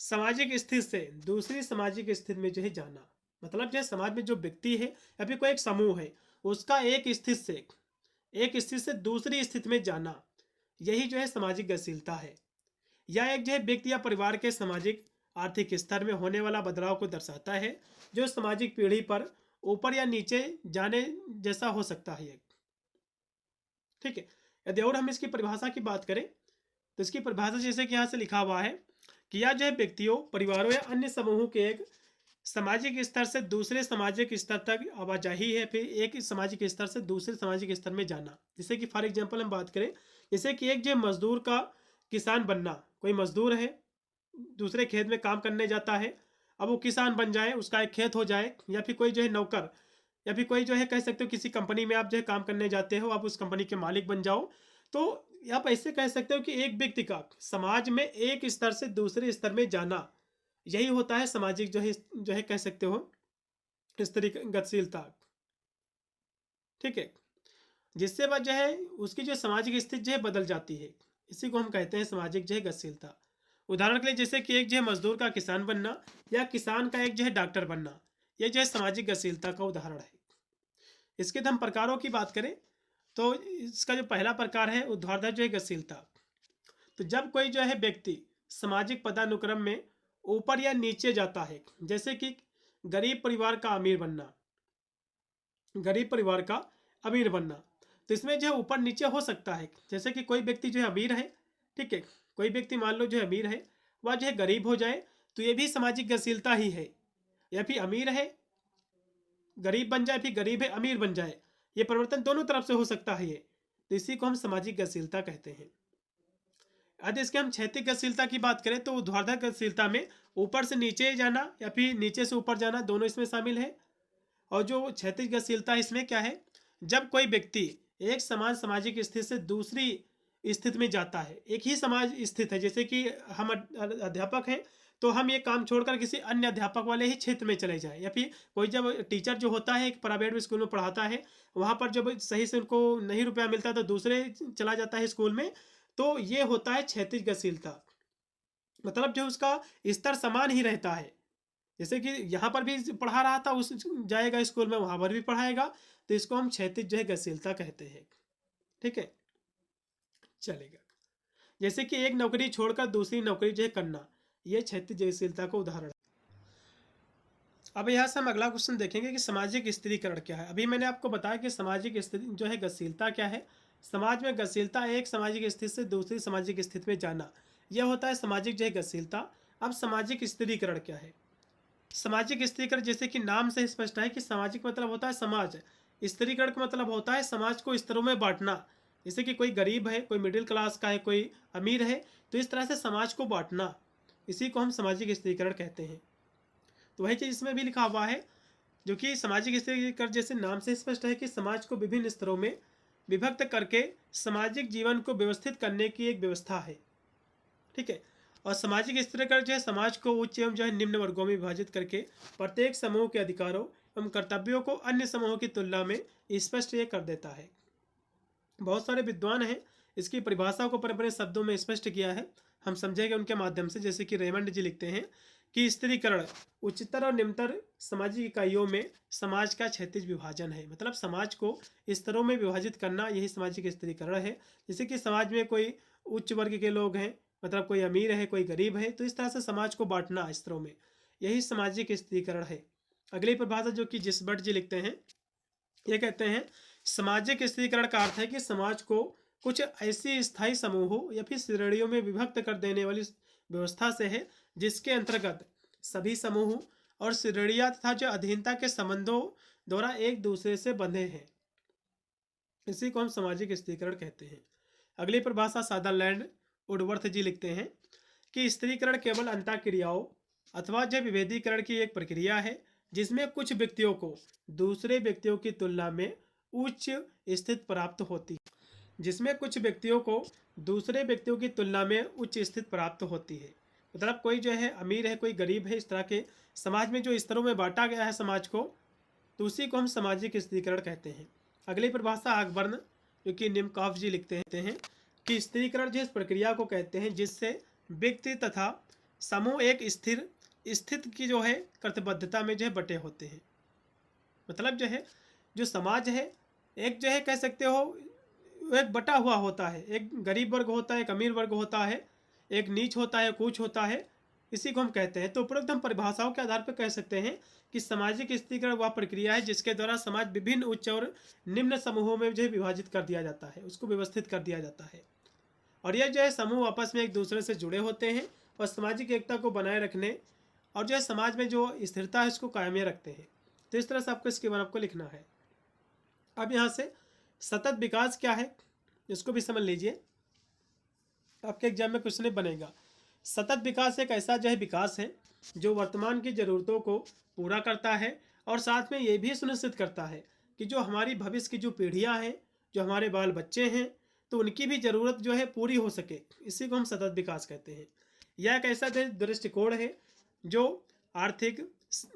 सामाजिक स्थिति से दूसरी सामाजिक स्थिति में जो है जाना, मतलब जो है समाज में जो व्यक्ति है या फिर कोई एक समूह है, उसका एक स्थिति से दूसरी स्थिति में जाना, यही जो है सामाजिक गतिशीलता है। यह एक जो है व्यक्ति या परिवार के सामाजिक आर्थिक स्तर में होने वाला बदलाव को दर्शाता है, जो सामाजिक पीढ़ी पर ऊपर या नीचे जाने जैसा हो सकता है। ठीक है। यदि और हम इसकी परिभाषा की बात करें तो इसकी परिभाषा जैसे कि यहाँ से लिखा हुआ है कि यह जो है व्यक्तियों, परिवारों या अन्य समूहों के एक सामाजिक स्तर से दूसरे सामाजिक स्तर तक आवाजाही है, फिर एक सामाजिक स्तर से दूसरे सामाजिक स्तर में जाना। जैसे कि फॉर एग्जांपल हम बात करें, जैसे कि एक जो मजदूर का किसान बनना, कोई मजदूर है दूसरे खेत में काम करने जाता है, अब वो किसान बन जाए, उसका एक खेत हो जाए, या फिर कोई जो है नौकर, या फिर कोई जो है कह सकते हो किसी कंपनी में आप जो है काम करने जाते हो, आप उस कंपनी के मालिक बन जाओ, तो आप ऐसे कह सकते हो कि एक व्यक्ति का समाज में एक स्तर से दूसरे स्तर में जाना, यही होता है सामाजिक जो है कह सकते हो इस तरीके गतिशीलता। ठीक है। जिससे वह जो है उसकी जो सामाजिक स्थिति जो है बदल जाती है, इसी को हम कहते हैं सामाजिक जो है गतिशीलता। उदाहरण के लिए जैसे कि एक जो है मजदूर का किसान बनना या किसान का एक जो है डॉक्टर बनना, यह जो है सामाजिक गतिशीलता का उदाहरण है। इसके हम प्रकारों की बात करें तो इसका जो पहला प्रकार है ऊर्ध्वाधर जो है गतिशीलता। तो जब कोई जो है व्यक्ति सामाजिक पदानुक्रम में ऊपर या नीचे जाता है, जैसे कि गरीब परिवार का अमीर बनना, गरीब परिवार का अमीर बनना, तो इसमें जो है ऊपर नीचे हो सकता है। जैसे कि कोई व्यक्ति जो है अमीर है, ठीक है, कोई व्यक्ति मान लो जो है अमीर है, वह जो है गरीब हो जाए, तो ये भी सामाजिक गतिशीलता ही है। या फिर अमीर है गरीब बन जाए, फिर गरीब है अमीर बन जाए, ये परिवर्तन दोनों तरफ से हो सकता है ये, तो इसी को हम सामाजिक गतिशीलता कहते हैं। यदि इसके हम क्षैतिज गतिशीलता की बात करें तो ऊर्ध्वाधर गतिशीलता में ऊपर से नीचे जाना या फिर नीचे से ऊपर जाना, दोनों इसमें शामिल है। और जो क्षैतिज गतिशीलता है इसमें क्या है, जब कोई व्यक्ति एक समान सामाजिक स्थिति से दूसरी स्थिति में जाता है, एक ही समाज स्थित है, जैसे कि हम अध्यापक हैं तो हम ये काम छोड़कर किसी अन्य अध्यापक वाले ही क्षेत्र में चले जाएं, या फिर कोई जब टीचर जो होता है एक प्राइवेट स्कूल में पढ़ाता है, वहाँ पर जब सही से उनको नहीं रुपया मिलता तो दूसरे चला जाता है स्कूल में, तो ये होता है क्षैतिज गतिशीलता। मतलब जो उसका स्तर समान ही रहता है, जैसे कि यहाँ पर भी पढ़ा रहा था उस जाएगा स्कूल में, वहाँ पर भी पढ़ाएगा, तो इसको हम क्षैतिज जो है गतिशीलता कहते हैं। ठीक है, चलेगा। जैसे कि एक नौकरी छोड़कर दूसरी नौकरी जो है करना, ये क्षैतिज गतिशीलता का उदाहरण है। अब यहाँ से हम अगला क्वेश्चन देखेंगे कि सामाजिक स्थिरीकरण क्या है। अभी मैंने आपको बताया कि सामाजिक स्थिति जो है गतिशीलता क्या है। समाज में गतिशीलता एक सामाजिक स्थिति से दूसरी सामाजिक स्थिति में जाना, यह होता है सामाजिक जो है गतिशीलता। अब सामाजिक स्थिरीकरण क्या है। सामाजिक स्थिरीकरण जैसे कि नाम से स्पष्ट है कि सामाजिक मतलब होता है समाज, स्थिरीकरण का मतलब होता है समाज को स्तरों में बांटना। जैसे कि कोई गरीब है, कोई मिडिल क्लास का है, कोई अमीर है, तो इस तरह से समाज को बांटना, इसी को हम सामाजिक स्थिरीकरण कहते हैं। तो वही चीज़ इसमें भी लिखा हुआ है, जो कि सामाजिक स्थिरीकरण जैसे नाम से स्पष्ट है कि समाज को विभिन्न स्तरों में विभक्त करके सामाजिक जीवन को व्यवस्थित करने की एक व्यवस्था है। ठीक है। और सामाजिक स्थिरीकरण जो है समाज को उच्च एवं जो है निम्न वर्गों में विभाजित करके प्रत्येक समूह के अधिकारों एवं कर्तव्यों को अन्य समूहों की तुलना में स्पष्ट ये कर देता है। बहुत सारे विद्वान हैं इसकी परिभाषा को अपने शब्दों में स्पष्ट किया है, हम समझेंगे उनके माध्यम से। जैसे कि रेमंड जी लिखते हैं कि स्थिरीकरण उच्चतर और निम्नतर सामाजिक इकाइयों में समाज का क्षैतिज विभाजन है। मतलब समाज को स्तरों में विभाजित करना, यही सामाजिक स्थिरीकरण है। जैसे कि समाज में कोई उच्च वर्ग के लोग हैं, मतलब कोई अमीर है, कोई गरीब है, तो इस तरह से समाज को बांटना स्तरों में, यही सामाजिक स्थिरीकरण है। अगली परिभाषा जो कि जिसबर्ट जी लिखते हैं, ये कहते हैं सामाजिक स्थिरीकरण का अर्थ है कि समाज को कुछ ऐसी स्थायी समूहों या फिर श्रेणियों में विभक्त कर देने वाली व्यवस्था से है, जिसके अंतर्गत सभी समूह और श्रेणियां तथा जो अधीनता के संबंधों द्वारा एक दूसरे से बंधे हैं, इसी को हम सामाजिक स्थिरीकरण कहते हैं। अगली परिभाषा सदरलैंड वुडवर्थ जी लिखते हैं कि स्थिरीकरण केवल अंतःक्रियाओं अथवा जैव विभेदीकरण की एक प्रक्रिया है, जिसमें कुछ व्यक्तियों को दूसरे व्यक्तियों की तुलना में उच्च स्थिति प्राप्त होती है, जिसमें कुछ व्यक्तियों को दूसरे व्यक्तियों की तुलना में उच्च स्थिति प्राप्त होती है। मतलब कोई जो है अमीर है, कोई गरीब है, इस तरह के समाज में जो स्तरों में बांटा गया है समाज को, तो उसी को हम सामाजिक स्थिरीकरण कहते हैं। अगली परिभाषा अकबर्न जो कि निमकॉफ जी लिखते हैं कि स्थिरीकरण जिस प्रक्रिया को कहते हैं जिससे व्यक्ति तथा समूह एक स्थिर स्थिति की जो है कर्तव्यबद्धता में जो है बटे होते हैं। मतलब जो है जो समाज है एक जो है कह सकते हो एक बटा हुआ होता है, एक गरीब वर्ग होता है, एक अमीर वर्ग होता है, एक नीच होता है, कूच होता है, इसी को हम कहते हैं। तो उपरोक्त हम परिभाषाओं के आधार पर कह सकते हैं कि सामाजिक स्थिरीकरण वह प्रक्रिया है जिसके द्वारा समाज विभिन्न उच्च और निम्न समूहों में जो है विभाजित कर दिया जाता है, उसको व्यवस्थित कर दिया जाता है। और यह जो है समूह आपस में एक दूसरे से जुड़े होते हैं और सामाजिक एकता को बनाए रखने और जो है समाज में जो स्थिरता है उसको कायम रखते हैं। तो इस तरह से आपको इसके बारे में आपको लिखना है। अब यहाँ से सतत विकास क्या है इसको भी समझ लीजिए, आपके एग्जाम में क्वेश्चन बनेगा। सतत विकास एक ऐसा जो है विकास है जो वर्तमान की ज़रूरतों को पूरा करता है और साथ में ये भी सुनिश्चित करता है कि जो हमारी भविष्य की जो पीढ़ियाँ हैं, जो हमारे बाल बच्चे हैं, तो उनकी भी ज़रूरत जो है पूरी हो सके, इसी को हम सतत विकास कहते हैं। यह एक ऐसा दृष्टिकोण है जो आर्थिक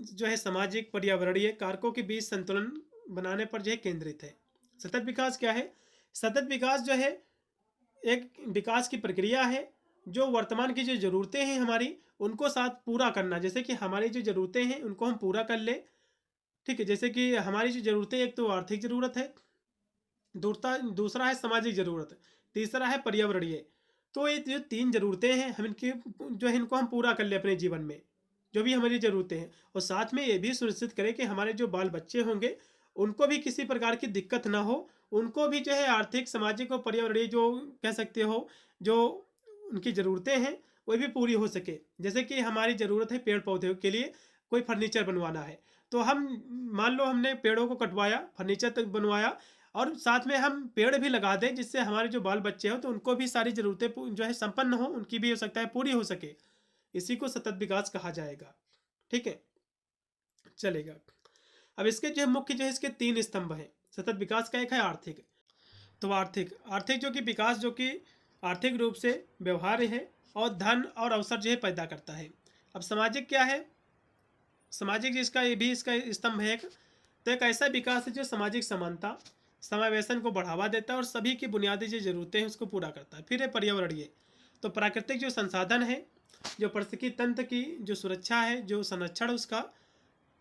जो है सामाजिक पर्यावरणीय कारकों के बीच संतुलन बनाने पर जो है केंद्रित है। सतत विकास क्या है? सतत विकास जो है एक विकास की प्रक्रिया है जो वर्तमान की जो ज़रूरतें हैं हमारी उनको साथ पूरा करना, जैसे कि हमारी जो ज़रूरतें हैं उनको हम पूरा कर ले। ठीक है, जैसे कि हमारी जो ज़रूरतें, एक तो आर्थिक ज़रूरत है, दूसरा है सामाजिक ज़रूरत, तीसरा है पर्यावरणीय। तो ये जो तीन ज़रूरतें हैं हम इनकी जो है इनको हम पूरा कर ले अपने जीवन में, जो भी हमारी ज़रूरतें हैं, और साथ में ये भी सुनिश्चित करें कि हमारे जो बाल बच्चे होंगे उनको भी किसी प्रकार की दिक्कत ना हो, उनको भी जो है आर्थिक, सामाजिक और पर्यावरणीय जो कह सकते हो जो उनकी ज़रूरतें हैं वो भी पूरी हो सके। जैसे कि हमारी ज़रूरत है पेड़ पौधों के लिए कोई फर्नीचर बनवाना है, तो हम मान लो हमने पेड़ों को कटवाया, फर्नीचर तक बनवाया, और साथ में हम पेड़ भी लगा दें जिससे हमारे जो बाल बच्चे हो तो उनको भी सारी ज़रूरतें जो है संपन्न हो, उनकी भी हो सकता है पूरी हो सके। इसी को सतत विकास कहा जाएगा। ठीक है, चलेगा। अब इसके जो मुख्य जो है इसके तीन स्तंभ हैं सतत विकास का। एक है आर्थिक, तो आर्थिक जो कि विकास जो कि आर्थिक रूप से व्यवहार्य है और धन और अवसर जो है पैदा करता है। अब सामाजिक क्या है? सामाजिक जिसका ये भी इसका स्तंभ है एक, तो एक ऐसा विकास है जो सामाजिक समानता, समावेशन को बढ़ावा देता है और सभी की बुनियादी जो जरूरतें हैं उसको पूरा करता है। फिर है पर्यावरणीय, तो प्राकृतिक जो संसाधन है, जो पारिस्थितिकी तंत्र की जो सुरक्षा है, जो संरक्षण उसका,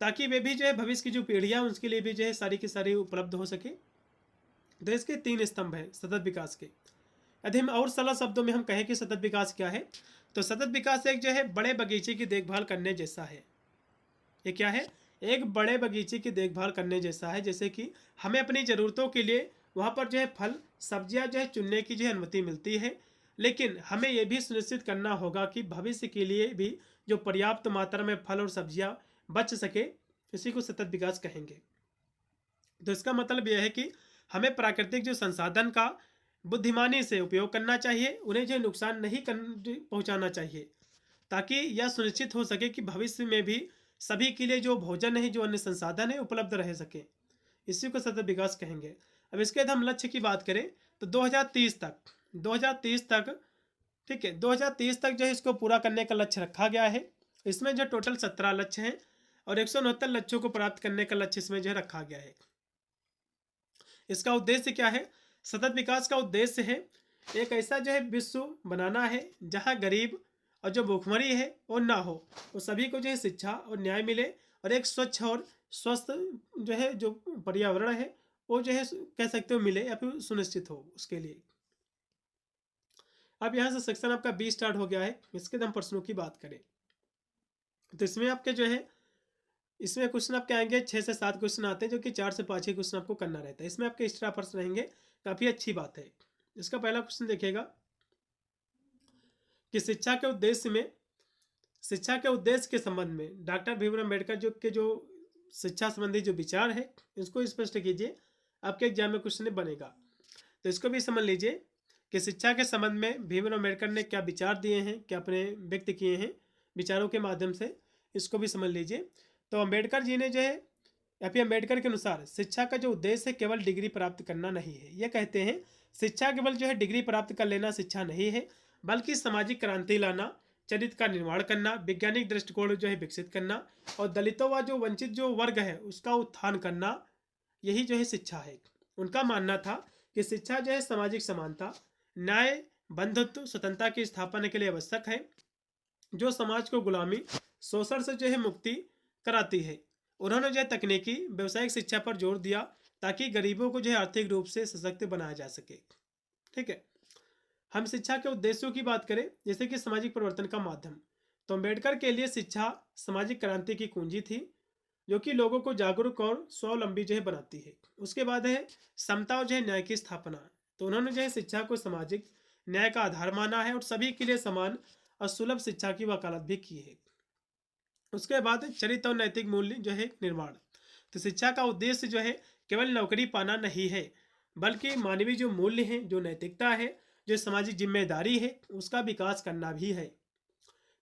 ताकि वे भी जो है भविष्य की जो पीढ़ियाँ उसके लिए भी जो है सारी की सारी उपलब्ध हो सके। तो इसके तीन स्तंभ हैं सतत विकास के। यदि हम और सरल शब्दों में हम कहें कि सतत विकास क्या है, तो सतत विकास एक जो है बड़े बगीचे की देखभाल करने जैसा है। ये क्या है? एक बड़े बगीचे की देखभाल करने जैसा है। जैसे कि हमें अपनी ज़रूरतों के लिए वहाँ पर जो है फल सब्जियाँ जो है चुनने की जो है अनुमति मिलती है, लेकिन हमें ये भी सुनिश्चित करना होगा कि भविष्य के लिए भी जो पर्याप्त मात्रा में फल और सब्जियाँ बच सके, इसी को सतत विकास कहेंगे। तो इसका मतलब यह है कि हमें प्राकृतिक जो संसाधन का बुद्धिमानी से उपयोग करना चाहिए, उन्हें जो नुकसान नहीं पहुंचाना चाहिए, ताकि यह सुनिश्चित हो सके कि भविष्य में भी सभी के लिए जो भोजन है, जो अन्य संसाधन है उपलब्ध रह सके। इसी को सतत विकास कहेंगे। अब इसके बाद हम लक्ष्य की बात करें तो 2030 तक ठीक है, 2030 तक जो है इसको पूरा करने का लक्ष्य रखा गया है। इसमें जो टोटल 17 लक्ष्य हैं और 169 लक्ष्यों को प्राप्त करने का लक्ष्य इसमें जो है रखा गया है। इसका उद्देश्य क्या है? सतत विकास का उद्देश्य है एक ऐसा जो है विश्व बनाना है जहां गरीब और जो भूखमरी है वो ना हो, वो सभी को जो है शिक्षा और न्याय मिले, और एक स्वच्छ और स्वस्थ जो है जो पर्यावरण है वो जो है कह सकते हो मिले या फिर सुनिश्चित हो उसके लिए। अब यहाँ से सेक्शन आपका 20 स्टार्ट हो गया है। इसके हम प्रश्नों की बात करें तो इसमें आपके जो है इसमें क्वेश्चन आपके आएंगे 6 से 7 क्वेश्चन आते हैं, जो कि 4 से 5 ही क्वेश्चन आपको करना रहता है। इसमें आपके एक्स्ट्रा प्रश्न रहेंगे, काफ़ी अच्छी बात है। इसका पहला क्वेश्चन देखिएगा कि शिक्षा के उद्देश्य के संबंध में डॉक्टर भीमराव अम्बेडकर जो शिक्षा संबंधी जो विचार है इसको स्पष्ट कीजिए। आपके एग्जाम में क्वेश्चन बनेगा, तो इसको भी समझ लीजिए कि शिक्षा के संबंध में भीमराव अम्बेडकर ने क्या विचार दिए हैं, क्या अपने व्यक्त किए हैं विचारों के माध्यम से, इसको भी समझ लीजिए। तो अम्बेडकर जी ने जो है या फिर अम्बेडकर के अनुसार शिक्षा का जो उद्देश्य है केवल डिग्री प्राप्त करना नहीं है। ये कहते हैं शिक्षा केवल जो है डिग्री प्राप्त कर लेना शिक्षा नहीं है, बल्कि सामाजिक क्रांति लाना, चरित्र का निर्माण करना, वैज्ञानिक दृष्टिकोण जो है विकसित करना और दलितों व जो वंचित जो वर्ग है उसका उत्थान करना, यही जो है शिक्षा है। उनका मानना था कि शिक्षा जो है सामाजिक समानता, न्याय, बंधुत्व, स्वतंत्रता की स्थापना के लिए आवश्यक है, जो समाज को गुलामी, शोषण से जो है मुक्ति कराती है। उन्होंने जो है तकनीकी व्यवसायिक शिक्षा पर जोर दिया ताकि गरीबों को जो है आर्थिक रूप से सशक्त बनाया जा सके। ठीक है, हम शिक्षा के उद्देश्यों की बात करें, जैसे कि सामाजिक परिवर्तन का माध्यम, तो अम्बेडकर के लिए शिक्षा सामाजिक क्रांति की कुंजी थी, जो कि लोगों को जागरूक और स्वावलंबी जो है बनाती है। उसके बाद है समता और जो है न्याय की स्थापना। तो उन्होंने जो है शिक्षा को सामाजिक न्याय का आधार माना है और सभी के लिए समान और सुलभ शिक्षा की वकालत भी की है। उसके बाद चरित्र और नैतिक मूल्य जो है निर्माण। तो शिक्षा का उद्देश्य जो है केवल नौकरी पाना नहीं है, बल्कि मानवीय जो मूल्य हैं, जो नैतिकता है, जो सामाजिक जिम्मेदारी है, उसका विकास करना भी है।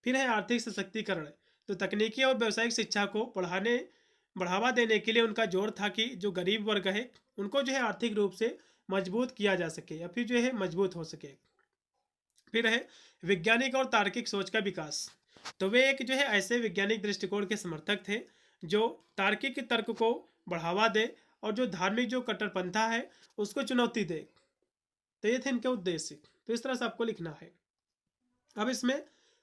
फिर है आर्थिक सशक्तिकरण। तो तकनीकी और व्यावसायिक शिक्षा को बढ़ावा देने के लिए उनका जोर था कि जो गरीब वर्ग है उनको जो है आर्थिक रूप से मजबूत किया जा सके या फिर जो है मजबूत हो सके। फिर है वैज्ञानिक और तार्किक सोच का विकास। तो वे एक जो है ऐसे वैज्ञानिक दृष्टिकोण के समर्थक थे जो तार्किक तर्क को बढ़ावा दे और जो धार्मिक जो कट्टरपंथा है उसको चुनौती दे। तो ये थे इनके उद्देश्य। तो इस तरह से आपको लिखना है। अब इसमें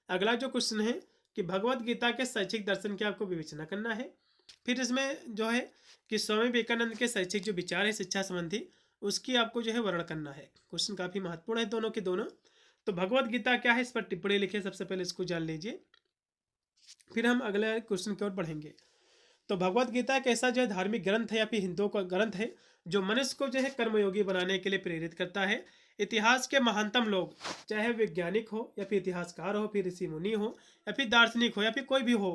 अगला जो क्वेश्चन है कि भगवत गीता के शैक्षिक दर्शन की आपको विवेचना करना है। फिर इसमें जो है कि स्वामी विवेकानंद के शैक्षिक जो विचार है शिक्षा संबंधी, उसकी आपको जो है वर्णन करना है। क्वेश्चन काफ़ी महत्वपूर्ण है दोनों के दोनों। तो भगवत गीता क्या है, इस पर टिप्पणी लिखिए, सबसे पहले इसको जान लीजिए, फिर हम अगले क्वेश्चन की ओर बढ़ेंगे। तो भगवत गीता एक ऐसा जो है धार्मिक ग्रंथ है या फिर हिंदुओं का ग्रंथ है जो मनुष्य को जो है कर्मयोगी बनाने के लिए प्रेरित करता है। इतिहास के महानतम लोग, चाहे वैज्ञानिक हो या फिर इतिहासकार हो, फिर ऋषि मुनि हो या फिर दार्शनिक हो या फिर कोई भी हो,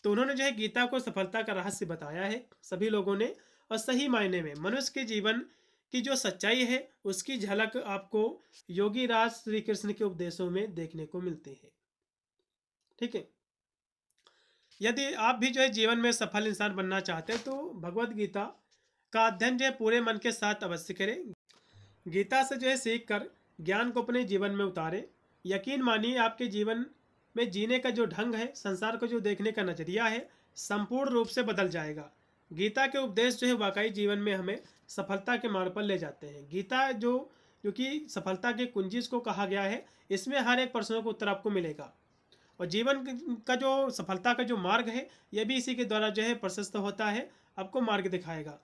तो उन्होंने जो है गीता को सफलता का रहस्य बताया है सभी लोगों ने। और सही मायने में मनुष्य के जीवन की जो सच्चाई है उसकी झलक आपको योगी राज श्री कृष्ण के उपदेशों में देखने को मिलती है। ठीक है, यदि आप भी जो है जीवन में सफल इंसान बनना चाहते हैं तो भगवत गीता का अध्ययन जो है पूरे मन के साथ अवश्य करें। गीता से जो है सीख कर ज्ञान को अपने जीवन में उतारें। यकीन मानिए आपके जीवन में जीने का जो ढंग है, संसार को जो देखने का नजरिया है, संपूर्ण रूप से बदल जाएगा। गीता के उपदेश जो है वाकई जीवन में हमें सफलता के मार्ग पर ले जाते हैं। गीता जो कि सफलता की कुंजी इसको कहा गया है, इसमें हर एक प्रश्नों का उत्तर आपको मिलेगा और जीवन का जो सफलता का जो मार्ग है यह भी इसी के द्वारा जो है प्रशस्त होता है, आपको मार्ग दिखाएगा।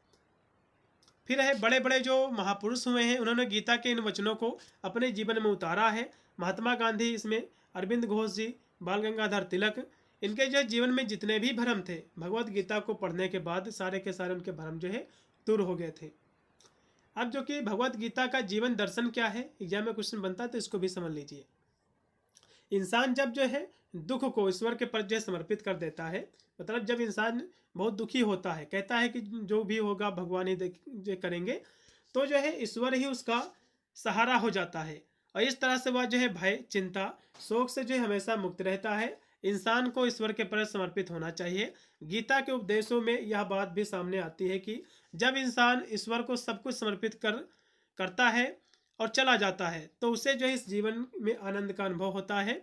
फिर है बड़े बड़े जो महापुरुष हुए हैं उन्होंने गीता के इन वचनों को अपने जीवन में उतारा है। महात्मा गांधी, इसमें अरविंद घोष जी, बाल गंगाधर तिलक, इनके जो जीवन में जितने भी भ्रम थे भगवत गीता को पढ़ने के बाद सारे के सारे उनके भ्रम जो है दूर हो गए थे। अब जो कि भगवत गीता का जीवन दर्शन क्या है, एग्जाम में क्वेश्चन बनता है तो इसको भी समझ लीजिए। इंसान जब जो है दुख को ईश्वर के प्रति समर्पित कर देता है, मतलब जब इंसान बहुत दुखी होता है, कहता है कि जो भी होगा भगवान ही जो करेंगे, तो जो है ईश्वर ही उसका सहारा हो जाता है और इस तरह से वह जो है भय, चिंता, शोक से जो है हमेशा मुक्त रहता है। इंसान को ईश्वर के प्रति समर्पित होना चाहिए। गीता के उपदेशों में यह बात भी सामने आती है कि जब इंसान ईश्वर को सब कुछ समर्पित करता है और चला जाता है तो उसे जो है इस जीवन में आनंद का अनुभव होता है।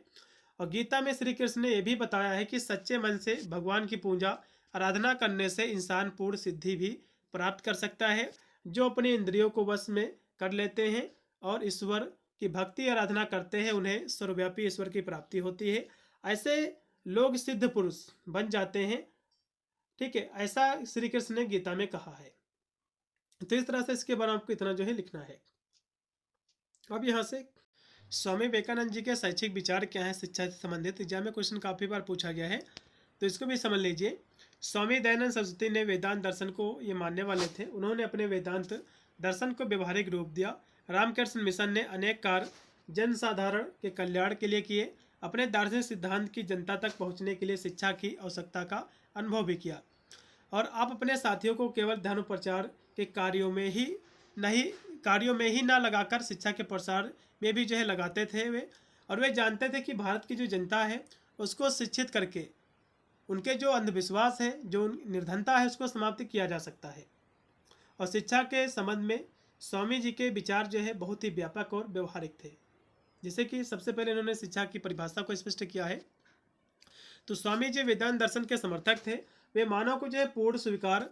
और गीता में श्री कृष्ण ने यह भी बताया है कि सच्चे मन से भगवान की पूजा आराधना करने से इंसान पूर्ण सिद्धि भी प्राप्त कर सकता है। जो अपने इंद्रियों को वश में कर लेते हैं और ईश्वर की भक्ति आराधना करते हैं उन्हें सर्वव्यापी ईश्वर की प्राप्ति होती है। ऐसे लोग सिद्ध पुरुष बन जाते हैं। ठीक है, ऐसा श्री कृष्ण ने गीता में कहा है। तो इस तरह से इसके बारे में आपको इतना जो है लिखना है। अब यहाँ से स्वामी विवेकानंद जी के शैक्षिक विचार क्या है शिक्षा से संबंधित, एग्जाम में क्वेश्चन काफ़ी बार पूछा गया है तो इसको भी समझ लीजिए। स्वामी दयानंद सरस्वती ने वेदांत दर्शन को ये मानने वाले थे। उन्होंने अपने वेदांत दर्शन को व्यवहारिक रूप दिया। रामकृष्ण मिशन ने अनेक कार्य जनसाधारण के कल्याण के लिए किए। अपने दार्शनिक सिद्धांत की जनता तक पहुँचने के लिए शिक्षा की आवश्यकता का अनुभव भी किया। और आप अपने साथियों को केवल धर्म प्रचार के कार्यों में ही ना लगाकर शिक्षा के प्रसार में भी जो है लगाते थे वे। और वे जानते थे कि भारत की जो जनता है उसको शिक्षित करके उनके जो अंधविश्वास है, जो निर्धनता है, उसको समाप्त किया जा सकता है। और शिक्षा के संबंध में स्वामी जी के विचार जो है बहुत ही व्यापक और व्यवहारिक थे। जैसे कि सबसे पहले इन्होंने शिक्षा की परिभाषा को स्पष्ट किया है। तो स्वामी जी वेदांत दर्शन के समर्थक थे। वे मानव को जो है पूर्ण स्वीकार,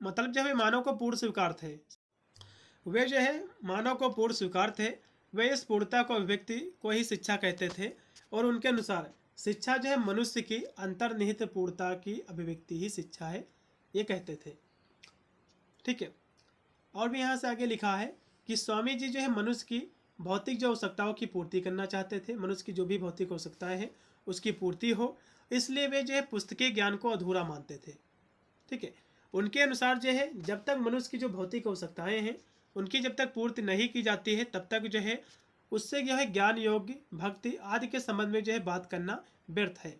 मतलब जो है मानव को पूर्ण स्वीकार थे। वे जो है मानव को पूर्ण स्वीकार थे। वे इस पूर्णता को अभिव्यक्ति को ही शिक्षा कहते थे और उनके अनुसार शिक्षा जो है मनुष्य की अंतर्निहित पूर्णता की अभिव्यक्ति ही शिक्षा है, ये कहते थे। ठीक है। और भी यहाँ से आगे लिखा है कि स्वामी जी जो है मनुष्य की भौतिक जो आवश्यकताओं की पूर्ति करना चाहते थे। मनुष्य की जो भी भौतिक आवश्यकताएं हैं उसकी पूर्ति हो, इसलिए वे जो है पुस्तकीय ज्ञान को अधूरा मानते थे। ठीक है। उनके अनुसार जो है जब तक मनुष्य की जो भौतिक आवश्यकताएं हैं उनकी जब तक पूर्ति नहीं की जाती है तब तक जो है उससे जो है ज्ञान, योग, भक्ति आदि के संबंध में जो है बात करना व्यर्थ है।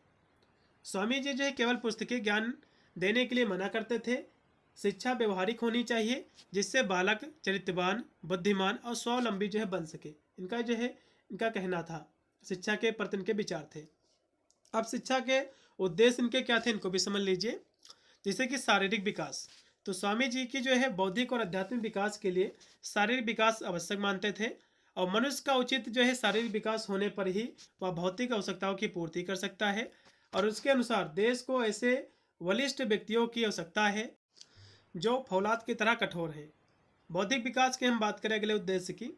स्वामी जी जो है केवल पुस्तकीय ज्ञान देने के लिए मना करते थे। शिक्षा व्यवहारिक होनी चाहिए जिससे बालक चरित्रवान, बुद्धिमान और स्वावलंबी जो है बन सके। इनका जो है इनका कहना था, शिक्षा के प्रति इनके विचार थे। अब शिक्षा के उद्देश्य इनके क्या थे, इनको भी समझ लीजिए। जैसे कि शारीरिक विकास, तो स्वामी जी की जो है बौद्धिक और आध्यात्मिक विकास के लिए शारीरिक विकास आवश्यक मानते थे और मनुष्य का उचित जो है शारीरिक विकास होने पर ही वह भौतिक आवश्यकताओं की पूर्ति कर सकता है। और उसके अनुसार देश को ऐसे बलिष्ठ व्यक्तियों की आवश्यकता है जो फौलाद की तरह कठोर हैं। बौद्धिक विकास की हम बात करें अगले उद्देश्य की,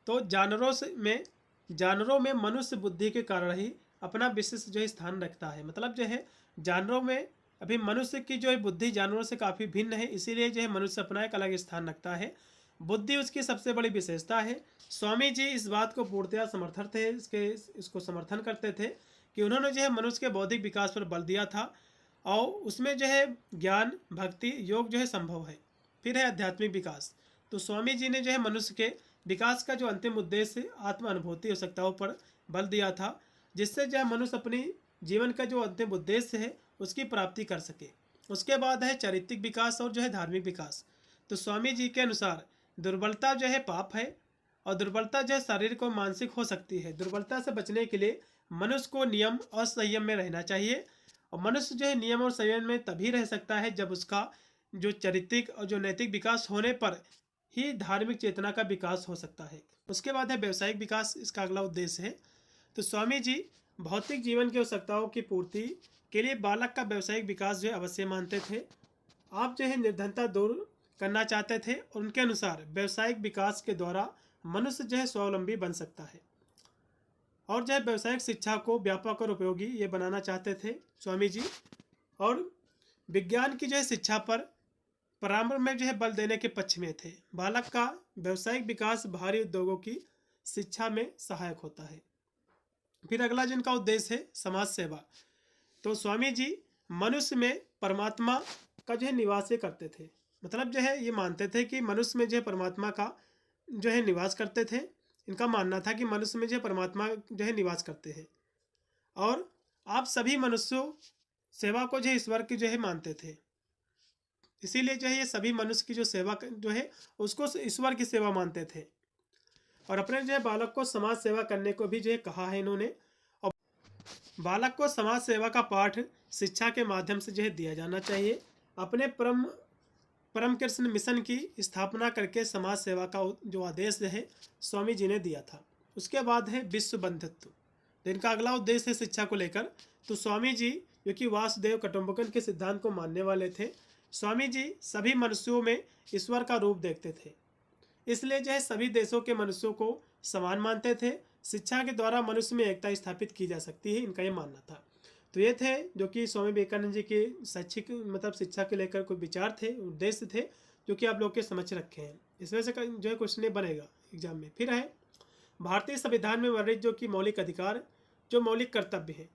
तो जानवरों में मनुष्य बुद्धि के कारण ही अपना विशिष्ट जो है स्थान रखता है। मतलब जो है जानवरों में अभी मनुष्य की जो है बुद्धि जानवरों से काफ़ी भिन्न है, इसीलिए जो है मनुष्य अपना एक अलग स्थान रखता है। बुद्धि उसकी सबसे बड़ी विशेषता है। स्वामी जी इस बात को पूर्णतया समर्थन थे, इसको समर्थन करते थे कि उन्होंने जो है मनुष्य के बौद्धिक विकास पर बल दिया था और उसमें जो है ज्ञान, भक्ति, योग जो है संभव है। फिर है आध्यात्मिक विकास, तो स्वामी जी ने जो है मनुष्य के विकास का जो अंतिम उद्देश्य आत्म अनुभूति आवश्यकताओं पर बल दिया था, जिससे जो है मनुष्य अपनी जीवन का जो अंतिम उद्देश्य है उसकी प्राप्ति कर सके। उसके बाद है चारित्रिक विकास और जो है धार्मिक विकास। तो स्वामी जी के अनुसार दुर्बलता जो है पाप है और दुर्बलता जो है शारीरिक और मानसिक हो सकती है। दुर्बलता से बचने के लिए मनुष्य को नियम और संयम में रहना चाहिए और मनुष्य जो है नियम और संयम में तभी रह सकता है जब उसका जो चारित्रिक और जो नैतिक विकास होने पर ही धार्मिक चेतना का विकास हो सकता है। उसके बाद है व्यवसायिक विकास, इसका अगला उद्देश्य है। तो स्वामी जी भौतिक जीवन की आवश्यकताओं की पूर्ति के लिए बालक का व्यवसायिक विकास जो है अवश्य मानते थे। आप जो है निर्धनता दूर करना चाहते थे और उनके अनुसार व्यवसायिक विकास के द्वारा मनुष्य जो है स्वावलंबी बन सकता है। और जो है व्यावसायिक शिक्षा को व्यापक और उपयोगी ये बनाना चाहते थे स्वामी जी। और विज्ञान की जो है शिक्षा पर प्रारंभ में जो है बल देने के पक्ष में थे। बालक का व्यावसायिक विकास भारी उद्योगों की शिक्षा में सहायक होता है। फिर अगला जिनका उद्देश्य है समाज सेवा, तो स्वामी जी मनुष्य में परमात्मा का जो है निवास करते थे। मतलब जो है ये मानते थे कि मनुष्य में जो है परमात्मा का जो है निवास करते थे। इनका मानना था कि मनुष्य में जो है परमात्मा जो है निवास करते हैं और आप सभी मनुष्यों सेवा को जो है ईश्वर की जो है मानते थे। इसीलिए जो है ये सभी मनुष्य की जो सेवा जो है उसको ईश्वर की सेवा मानते थे और अपने जो है बालक को समाज सेवा करने को भी जो है कहा है इन्होंने। और बालक को समाज सेवा का पाठ शिक्षा के माध्यम से जो है दिया जाना चाहिए। अपने परम कृष्ण मिशन की स्थापना करके समाज सेवा का जो आदेश है स्वामी जी ने दिया था। उसके बाद है विश्व बंधुत्व, जिनका अगला उद्देश्य है शिक्षा को लेकर। तो स्वामी जी जो कि वासुदेव कुटुंबकम के सिद्धांत को मानने वाले थे, स्वामी जी सभी मनुष्यों में ईश्वर का रूप देखते थे, इसलिए जो है सभी देशों के मनुष्यों को समान मानते थे। शिक्षा के द्वारा मनुष्य में एकता स्थापित की जा सकती है, इनका ये मानना था। तो ये थे जो कि स्वामी विवेकानंद जी के शैक्षिक मतलब शिक्षा के लेकर कोई विचार थे, उद्देश्य थे, जो कि आप लोग के समझ रखे हैं। इसमें से जो है क्वेश्चन बनेगा एग्जाम में। फिर है भारतीय संविधान में वर्णित जो कि मौलिक अधिकार, जो मौलिक कर्तव्य है,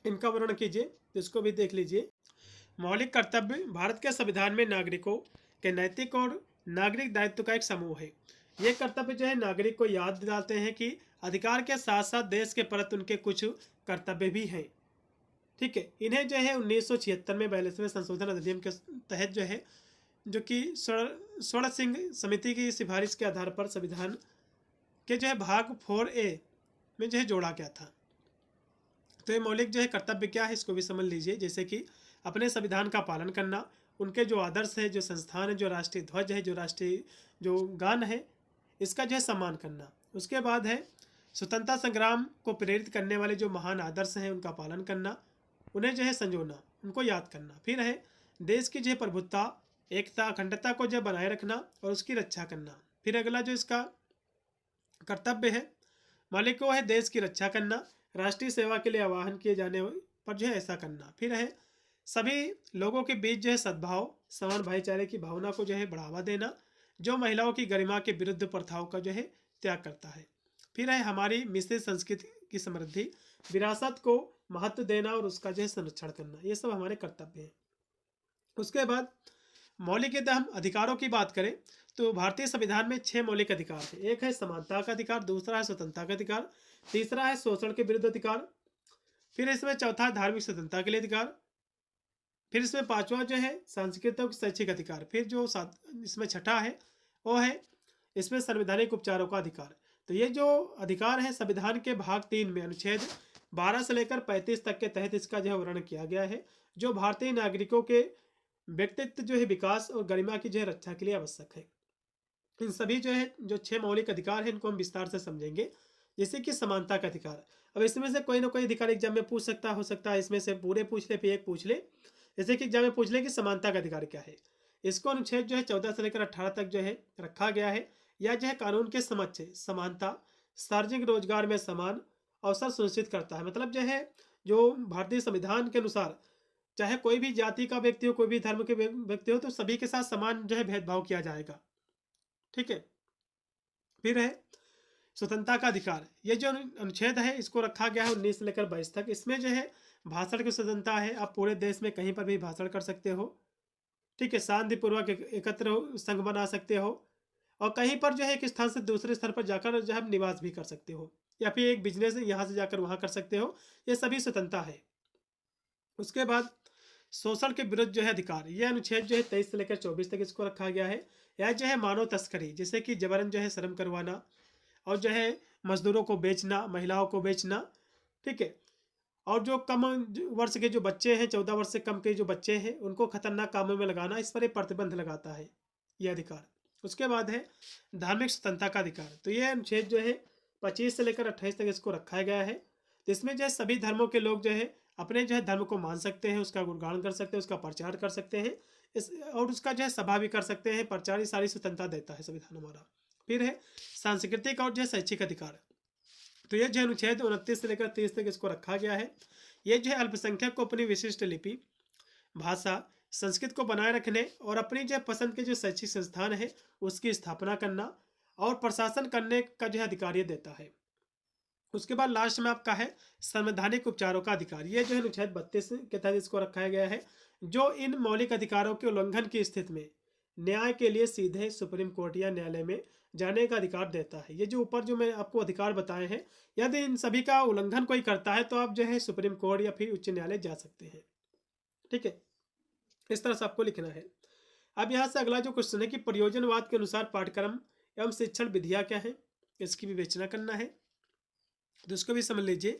इनका वर्णन कीजिए। तो इसको भी देख लीजिए। मौलिक कर्तव्य भारत के संविधान में नागरिकों के नैतिक और नागरिक दायित्व का एक समूह है। ये कर्तव्य जो है नागरिक को याद दिलाते हैं कि अधिकार के साथ साथ देश के प्रति उनके कुछ कर्तव्य भी हैं। ठीक है। इन्हें जो है 1976 में 42वें संशोधन अधिनियम के तहत जो है जो कि स्वर्ण सिंह समिति की सिफारिश के आधार पर संविधान के जो है भाग 4A में जो है जोड़ा गया था। तो ये मौलिक जो है कर्तव्य क्या है इसको भी समझ लीजिए, जैसे कि अपने संविधान का पालन करना, उनके जो आदर्श है, जो संस्थान है, जो राष्ट्रीय ध्वज है, जो राष्ट्रीय जो गान है, इसका जो है सम्मान करना। उसके बाद है स्वतंत्रता संग्राम को प्रेरित करने वाले जो महान आदर्श हैं उनका पालन करना, उन्हें जो है संजोना, उनको याद करना। फिर है देश की जो है प्रभुत्ता, एकता, अखंडता को जो बनाए रखना और उसकी रक्षा करना। फिर अगला जो इसका कर्तव्य है मालिक को है देश की रक्षा करना, राष्ट्रीय सेवा के लिए आह्वान किए जाने पर जो है ऐसा करना। फिर है सभी लोगों के बीच जो है सद्भाव, समान भाईचारे की भावना को जो है बढ़ावा देना, जो महिलाओं की गरिमा के विरुद्ध प्रथाओं का जो है त्याग करता है। फिर है हमारी मिश्रित संस्कृति की समृद्धि, विरासत को महत्व देना और उसका जो है संरक्षण करना। ये सब हमारे कर्तव्य हैं। उसके बाद मौलिक यदि हम अधिकारों की बात करें तो भारतीय संविधान में 6 मौलिक अधिकार हैं। एक है समानता का अधिकार, दूसरा है स्वतंत्रता का अधिकार, तीसरा है शोषण के विरुद्ध अधिकार, फिर इसमें चौथा है धार्मिक स्वतंत्रता के लिए अधिकार, फिर इसमें पांचवा जो है सांस्कृतिक और शैक्षिक अधिकार, फिर जो इसमें छठा है वो है इसमें संवैधानिक उपचारों का अधिकार। तो ये जो अधिकार है संविधान के भाग 3 में अनुच्छेद 12 से लेकर 35 तक के तहत इसका जो है वर्णन किया गया है, जो भारतीय नागरिकों के व्यक्तित्व जो है विकास और गरिमा की जो है रक्षा के लिए आवश्यक है। इन सभी जो है जो 6 मौलिक अधिकार हैं इनको हम विस्तार से समझेंगे। जैसे कि समानता का अधिकार, अब इसमें से कोई ना कोई अधिकार एग्जाम में पूछ सकता हो सकता है, इसमें से पूरे पूछ ले फिर एक पूछ ले। जैसे कि एग्जाम में पूछ ले कि समानता का अधिकार क्या है, इसको अनुच्छेद जो है 14 से लेकर 18 तक जो है रखा गया है। यह जो है कानून के समक्ष समानता, सार्वजनिक रोजगार में समान अवसर सुनिश्चित करता है। मतलब जो है जो भारतीय संविधान के अनुसार चाहे कोई भी जाति का व्यक्ति हो, कोई भी धर्म के व्यक्ति हो, तो सभी के साथ समान जो है भेदभाव किया जाएगा। ठीक है। फिर है स्वतंत्रता का अधिकार, ये जो अनुच्छेद है इसको रखा गया है 19 से लेकर 22 तक। इसमें जो है भाषण की स्वतंत्रता है, आप पूरे देश में कहीं पर भी भाषण कर सकते हो। ठीक है। शांतिपूर्वक एकत्र संघ बना सकते हो और कहीं पर जो है एक स्थान से दूसरे स्थान पर जाकर जो है निवास भी कर सकते हो, या फिर एक बिजनेस यहाँ से जाकर वहाँ कर सकते हो। ये सभी स्वतंत्रता है। उसके बाद शोषण के विरुद्ध जो है अधिकार, यह अनुच्छेद जो है 23 से लेकर 24 तक इसको रखा गया है। यह जो है मानव तस्करी, जैसे कि जबरन जो है श्रम करवाना और जो है मजदूरों को बेचना, महिलाओं को बेचना। ठीक है। और जो कम वर्ष के जो बच्चे हैं, 14 वर्ष से कम के जो बच्चे हैं, उनको खतरनाक कामों में लगाना, इस पर एक प्रतिबंध लगाता है यह अधिकार। उसके बाद है धार्मिक स्वतंत्रता का अधिकार, तो यह अनुच्छेद जो है 25 से लेकर 28 तक इसको रखा गया है। तो इसमें जो है सभी धर्मों के लोग जो है अपने जो है धर्म को मान सकते हैं, उसका गुणगान कर सकते हैं, उसका प्रचार कर सकते हैं, इस और उसका जो है सभा भी कर सकते हैं, प्रचार, सारी स्वतंत्रता देता है संविधान हमारा। फिर है सांस्कृतिक और जो है शैक्षिक अधिकार, तो ये जो अनुच्छेद 29 से लेकर 30 तक इसको रखा गया है। ये जो है अल्पसंख्यक को अपनी विशिष्ट लिपि, भाषा, संस्कृत को बनाए रखने और अपनी जो पसंद के जो शैक्षिक संस्थान है उसकी स्थापना करना और प्रशासन करने का जो है अधिकार ये देता है। उसके बाद लास्ट में आपका है संवैधानिक उपचारों का अधिकार, ये जो है अनुच्छेद 32 के तहत इसको रखा गया है, जो इन मौलिक अधिकारों के उल्लंघन की स्थिति में न्याय के लिए सीधे सुप्रीम कोर्ट या न्यायालय में जाने का अधिकार देता है। ये जो ऊपर जो मैं आपको अधिकार बताए हैं, यदि इन सभी का उल्लंघन कोई करता है तो आप जो है सुप्रीम कोर्ट या फिर उच्च न्यायालय जा सकते हैं। ठीक है। इस तरह से आपको लिखना है। अब यहाँ से अगला जो क्वेश्चन है कि प्रयोजनवाद के अनुसार पाठ्यक्रम एवं शिक्षण विधियाँ क्या है, इसकी विवेचना करना है, तो इसको भी समझ लीजिए।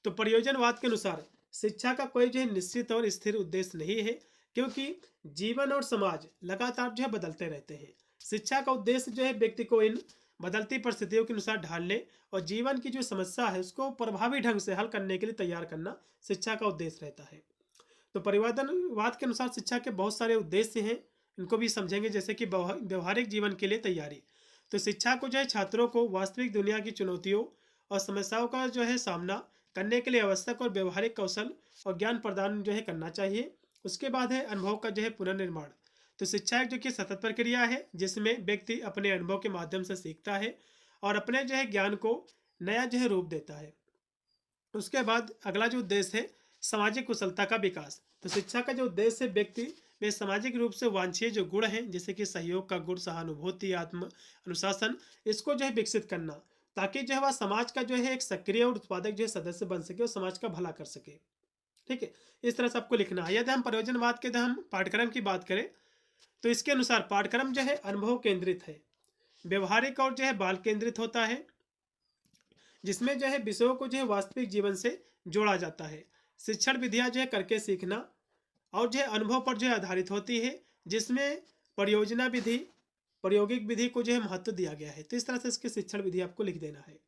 तो प्रयोजनवाद के अनुसार शिक्षा का कोई जो है निश्चित और स्थिर उद्देश्य नहीं है, क्योंकि जीवन और समाज लगातार जो है बदलते रहते हैं। शिक्षा का उद्देश्य जो है व्यक्ति को इन बदलती परिस्थितियों के अनुसार ढालने और जीवन की जो समस्या है उसको प्रभावी ढंग से हल करने के लिए तैयार करना शिक्षा का उद्देश्य रहता है। तो परिवर्तनवाद के अनुसार शिक्षा के बहुत सारे उद्देश्य हैं, इनको भी समझेंगे। जैसे कि व्यवहारिक जीवन के लिए तैयारी, तो शिक्षा को जो है छात्रों को वास्तविक दुनिया की चुनौतियों और समस्याओं का जो है सामना करने के लिए आवश्यक और व्यवहारिक कौशल और ज्ञान प्रदान जो है करना चाहिए। उसके बाद है अनुभव का जो है पुनर्निर्माण, तो शिक्षा एक जो कि सतत प्रक्रिया है जिसमें व्यक्ति अपने अनुभव के माध्यम से सीखता है और अपने जो है ज्ञान को नया जो है रूप देता है। उसके बाद अगला जो उद्देश्य है सामाजिक कुशलता का विकास, तो शिक्षा का जो उद्देश्य है व्यक्ति में सामाजिक रूप से वांछनीय जो गुण हैं जैसे कि सहयोग का गुण, सहानुभूति, आत्म अनुशासन, इसको जो है विकसित करना, ताकि जो है वह समाज का जो है एक सक्रिय और उत्पादक जो है सदस्य बन सके और समाज का भला कर सके। ठीक है। इस तरह से आपको लिखना है। यदि हम प्रयोजनवाद के हम पाठ्यक्रम की बात करें तो इसके अनुसार पाठ्यक्रम जो है अनुभव केंद्रित है, व्यवहारिक और जो है बाल केंद्रित होता है, जिसमें जो है विषयों को जो है वास्तविक जीवन से जोड़ा जाता है। शिक्षण विधियां जो है करके सीखना और जो है अनुभव पर जो है आधारित होती है, जिसमें परियोजना विधि, प्रायोगिक विधि को जो है महत्व दिया गया है। तो इस तरह से इसकी शिक्षण विधि आपको लिख देना है।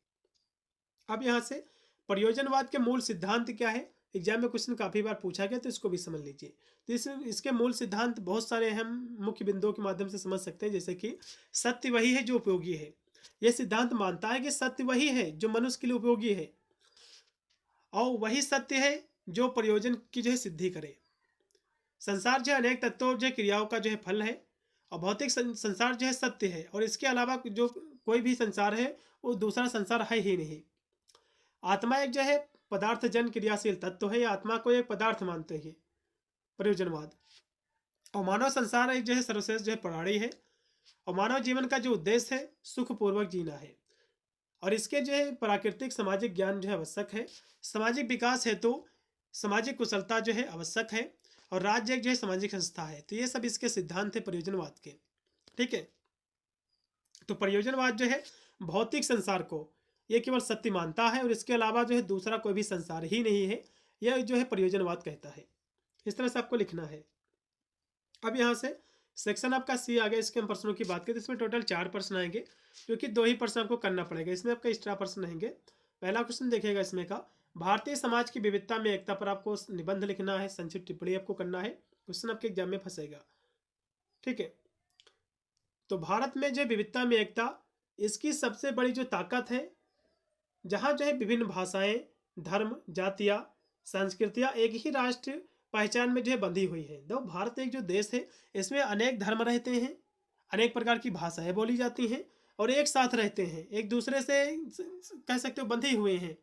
अब यहाँ से प्रयोजनवाद के मूल सिद्धांत क्या है, एग्जाम में क्वेश्चन काफी बार पूछा गया, तो इसको भी समझ लीजिए। तो इसके मूल सिद्धांत बहुत सारे हम मुख्य बिंदुओं के माध्यम से समझ सकते हैं, जैसे कि सत्य वही है जो उपयोगी है। यह सिद्धांत मानता है कि सत्य वही है जो मनुष्य के लिए उपयोगी है, और वही सत्य है जो प्रयोजन की जो है सिद्धि करे। संसार जो है अनेक तत्वों जो है क्रियाओं का जो है फल है, और भौतिक संसार जो है सत्य है, और इसके अलावा जो कोई भी संसार है वो दूसरा संसार है ही नहीं। आत्मा एक जो है पदार्थ जन क्रियाशील तत्व है, आत्मा को एक पदार्थ मानते हैं प्रयोजनवाद। और मानव संसार एक जो है सर्वश्रेष्ठ जो है प्राणी है, और मानव जीवन का जो उद्देश्य है सुखपूर्वक जीना है, और इसके जो है प्राकृतिक सामाजिक ज्ञान जो है आवश्यक है। सामाजिक विकास हेतु सामाजिक कुशलता जो है आवश्यक है, और राज्य एक जो है सामाजिक संस्था है। तो ये सब इसके सिद्धांत है प्रयोजनवाद के। ठीक है, तो प्रयोजनवाद जो है भौतिक संसार को ये केवल सत्य मानता है, और इसके अलावा जो है दूसरा कोई भी संसार ही नहीं है, यह जो है प्रयोजनवाद कहता है। इस तरह से आपको लिखना है। अब यहाँ से सेक्शन आपका सी आ गया। इसके हम प्रश्नों की बात करें तो इसमें टोटल 4 प्रश्न आएंगे, क्योंकि 2 ही प्रश्न आपको करना पड़ेगा। इसमें आपका एक्स्ट्रा प्रश्न रहेंगे। पहला क्वेश्चन देखिएगा इसमें का, भारतीय समाज की विविधता में एकता पर आपको निबंध लिखना है, संक्षिप्त टिप्पणी आपको करना है। क्वेश्चन आपके एग्जाम में फंसेगा। ठीक है, तो भारत में जो विविधता में एकता, इसकी सबसे बड़ी जो ताकत है, जहाँ जो है विभिन्न भाषाएं, धर्म, जातियाँ, संस्कृतियाँ एक ही राष्ट्र पहचान में जो है बंधी हुई है। तो भारत एक जो देश है, इसमें अनेक धर्म रहते हैं, अनेक प्रकार की भाषाएं बोली जाती हैं, और एक साथ रहते हैं, एक दूसरे से कह सकते हो बंधे हुए हैं।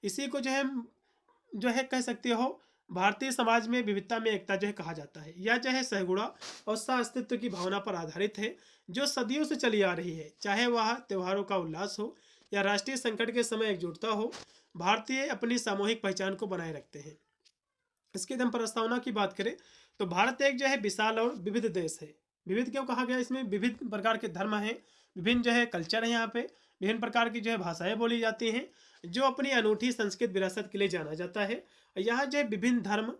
इसी को जो है कह सकते हो भारतीय समाज में विविधता में एकता जो है कहा जाता है। यह जो है सहगुणा और सह अस्तित्व की भावना पर आधारित है, जो सदियों से चली आ रही है। चाहे वह त्योहारों का उल्लास हो या राष्ट्रीय संकट के समय एकजुटता हो, भारतीय अपनी सामूहिक पहचान को बनाए रखते हैं। इसकी हम प्रस्तावना की बात करें तो भारत एक जो है विशाल और विविध देश है। विविध क्यों कहा गया, इसमें विविध प्रकार के धर्म हैं, विभिन्न जो है कल्चर है, यहाँ पे विभिन्न प्रकार की जो है भाषाएं बोली जाती हैं, जो अपनी अनूठी संस्कृत विरासत के लिए जाना जाता है। यहाँ जो है विभिन्न धर्म,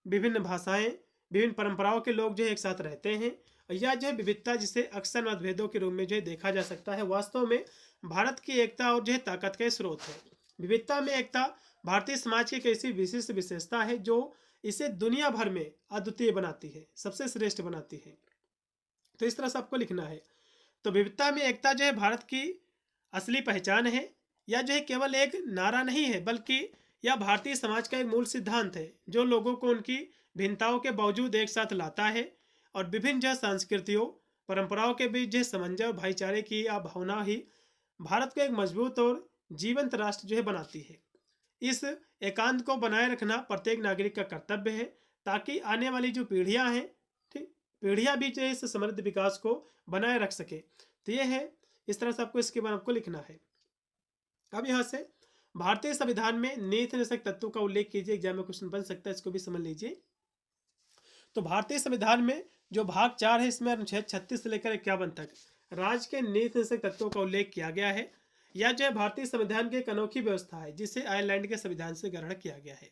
विभिन्न भाषाएं, विभिन्न परंपराओं के लोग जो है एक साथ रहते हैं। यह जो है विविधता, जिसे अक्सर मतभेदों के रूप में जो है देखा जा सकता है, वास्तव में भारत की एकता और जो है ताकत का स्रोत है। विविधता में एकता भारतीय समाज की एक ऐसी विशिष्ट विशेषता है जो इसे दुनिया भर में अद्वितीय बनाती है, सबसे श्रेष्ठ बनाती है। तो इस तरह से आपको लिखना है। तो विविधता में एकता जो है भारत की असली पहचान है। यह जो है केवल एक नारा नहीं है, बल्कि यह भारतीय समाज का एक मूल सिद्धांत है, जो लोगों को उनकी भिन्नताओं के बावजूद एक साथ लाता है, और विभिन्न जो संस्कृतियों, परंपराओं के बीच जो सामंजस्य और भाईचारे की यह भावना ही भारत को एक मजबूत और जीवंत राष्ट्र जो है बनाती है। इस एकांत को बनाए रखना प्रत्येक नागरिक का कर्तव्य है, ताकि आने वाली जो पीढ़ियां हैं, ठीक, पीढ़ियां भी जो है इस समृद्ध विकास को बनाए रख सके। तो ये है, इस तरह से आपको इसके बारे में आपको लिखना है। अब यहाँ से भारतीय संविधान में नीति निर्देशक तत्वों का उल्लेख कीजिए, एग्जाम में क्वेश्चन बन सकता है, इसको भी समझ लीजिए। तो भारतीय संविधान में जो भाग 4 है, इसमें अनुच्छेद 36 से लेकर 51 तक राज्य के नीति निर्देशक तत्वों का उल्लेख किया गया है। यह जो है भारतीय संविधान की एक अनोखी व्यवस्था है, जिसे आयरलैंड के संविधान से ग्रहण किया गया है।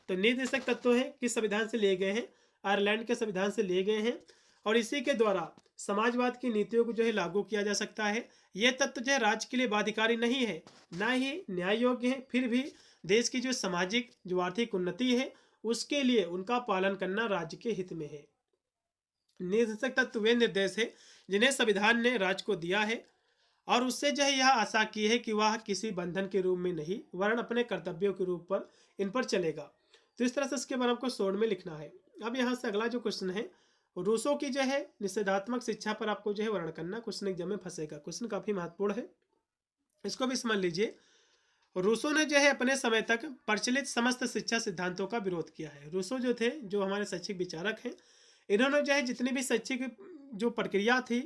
तो नीति निर्देशक तत्व है किस संविधान से लिए गए हैं, आयरलैंड के संविधान से लिए गए हैं, और इसी के द्वारा समाजवाद की नीतियों को जो है लागू किया जा सकता है। ये तत्व जो है राज्य के लिए बाध्यकारी नहीं है, ना ही न्याय योग्य है, फिर भी देश की जो सामाजिक जो आर्थिक उन्नति है उसके लिए उनका पालन करना राज्य के हित में है। निर्देशक तत्व वे निर्देश है जिन्हें संविधान ने राज्य को दिया है, और उससे जो है यह आशा की है कि वह किसी बंधन के रूप में नहीं, वरन अपने कर्तव्यों के रूप पर इन पर चलेगा। तो इस तरह से इसके बारे में आपको शोर्ट में लिखना है। अब यहाँ से अगला जो क्वेश्चन है, रूसों की जो है निषेधात्मक शिक्षा पर आपको जो है वर्णन करना। क्वेश्चन एग्जाम में फंसेगा, क्वेश्चन काफी महत्वपूर्ण है, इसको भी समझ लीजिए। रूसों ने जो है अपने समय तक प्रचलित समस्त शिक्षा सिद्धांतों का विरोध किया है। रूसो जो थे, जो हमारे शैक्षिक विचारक हैं, इन्होंने जो है जितनी भी शैक्षिक जो प्रक्रिया थी,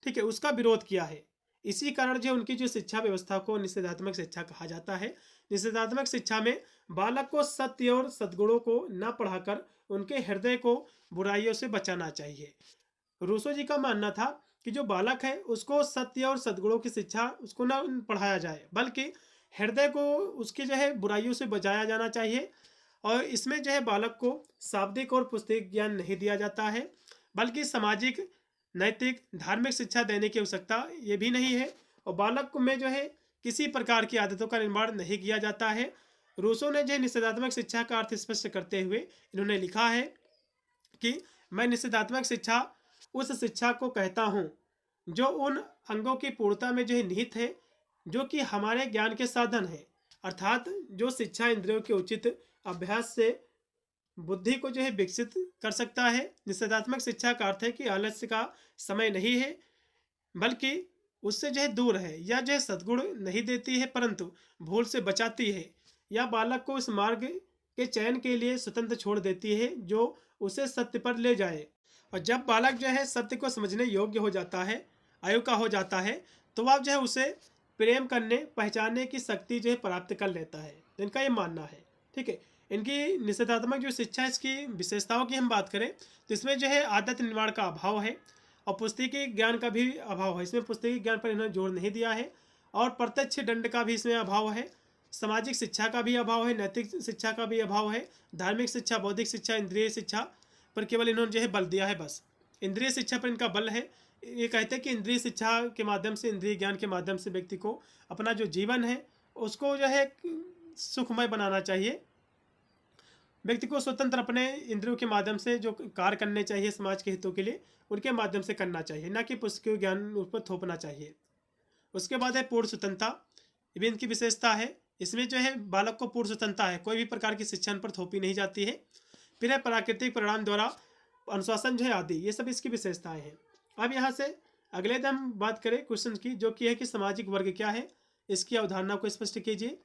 ठीक है, उसका विरोध किया है। इसी कारण जो उनकी जो शिक्षा व्यवस्था को निषेधात्मक शिक्षा कहा जाता है। निषेधात्मक शिक्षा में बालक को सत्य और सद्गुणों को न पढ़ाकर उनके हृदय को बुराइयों से बचाना चाहिए। रूसो जी का मानना था कि जो बालक है उसको सत्य और सद्गुणों की शिक्षा उसको न पढ़ाया जाए, बल्कि हृदय को उसकी जो है बुराइयों से बचाया जाना चाहिए। और इसमें जो है बालक को शाब्दिक और पुस्तक ज्ञान नहीं दिया जाता है, बल्कि सामाजिक, नैतिक, धार्मिक शिक्षा देने की आवश्यकता ये भी नहीं है। और बालक को में जो है किसी प्रकार की आदतों का निर्माण नहीं किया जाता है। रूसो ने जो है निषेधात्मक शिक्षा का अर्थ स्पष्ट करते हुए इन्होंने लिखा है कि मैं निषेधात्मक शिक्षा उस शिक्षा को कहता हूँ जो उन अंगों की पूर्णता में जो है निहित है जो कि हमारे ज्ञान के साधन है, अर्थात जो शिक्षा इंद्रियों के उचित अभ्यास से बुद्धि को जो है विकसित कर सकता है। निषेधात्मक शिक्षा का अर्थ है कि आलस्य का समय नहीं है, बल्कि उससे जो है दूर है, या जो है सद्गुण नहीं देती है परंतु भूल से बचाती है, या बालक को उस मार्ग के चयन के लिए स्वतंत्र छोड़ देती है जो उसे सत्य पर ले जाए। और जब बालक जो है सत्य को समझने योग्य हो जाता है, आयु का हो जाता है, तो वह जो है उसे प्रेम करने पहचानने की शक्ति जो है प्राप्त कर लेता है। इनका ये मानना है। ठीक है। इनकी निषेधात्मक जो शिक्षा है इसकी विशेषताओं की हम बात करें तो इसमें जो है आदत निर्माण का अभाव है और पुस्तकीय ज्ञान का भी अभाव है। इसमें पुस्तकीय ज्ञान पर इन्होंने जोर नहीं दिया है। और प्रत्यक्ष दंड का भी इसमें अभाव है। सामाजिक शिक्षा का भी अभाव है, नैतिक शिक्षा का भी अभाव है, धार्मिक शिक्षा, बौद्धिक शिक्षा, इंद्रिय शिक्षा पर केवल इन्होंने जो है बल दिया है। बस इंद्रिय शिक्षा पर इनका बल है। ये कहते हैं कि इंद्रिय शिक्षा के माध्यम से, इंद्रिय ज्ञान के माध्यम से व्यक्ति को अपना जो जीवन है उसको जो है सुखमय बनाना चाहिए। व्यक्ति को स्वतंत्र अपने इंद्रियों के माध्यम से जो कार्य करने चाहिए समाज के हितों के लिए, उनके माध्यम से करना चाहिए, ना कि पुस्तकीय ज्ञान उस पर थोपना चाहिए। उसके बाद है पूर्ण स्वतंत्रता। ये भी इनकी विशेषता है। इसमें जो है बालक को पूर्ण स्वतंत्रता है, कोई भी प्रकार की शिक्षा पर थोपी नहीं जाती है। फिर है प्राकृतिक परिणाम द्वारा अनुशासन जो है आदि, ये सब इसकी विशेषताएं हैं। अब यहाँ से अगले दिन हम बात करें क्वेश्चन की, जो कि है कि सामाजिक वर्ग क्या है, इसकी अवधारणा को स्पष्ट कीजिए,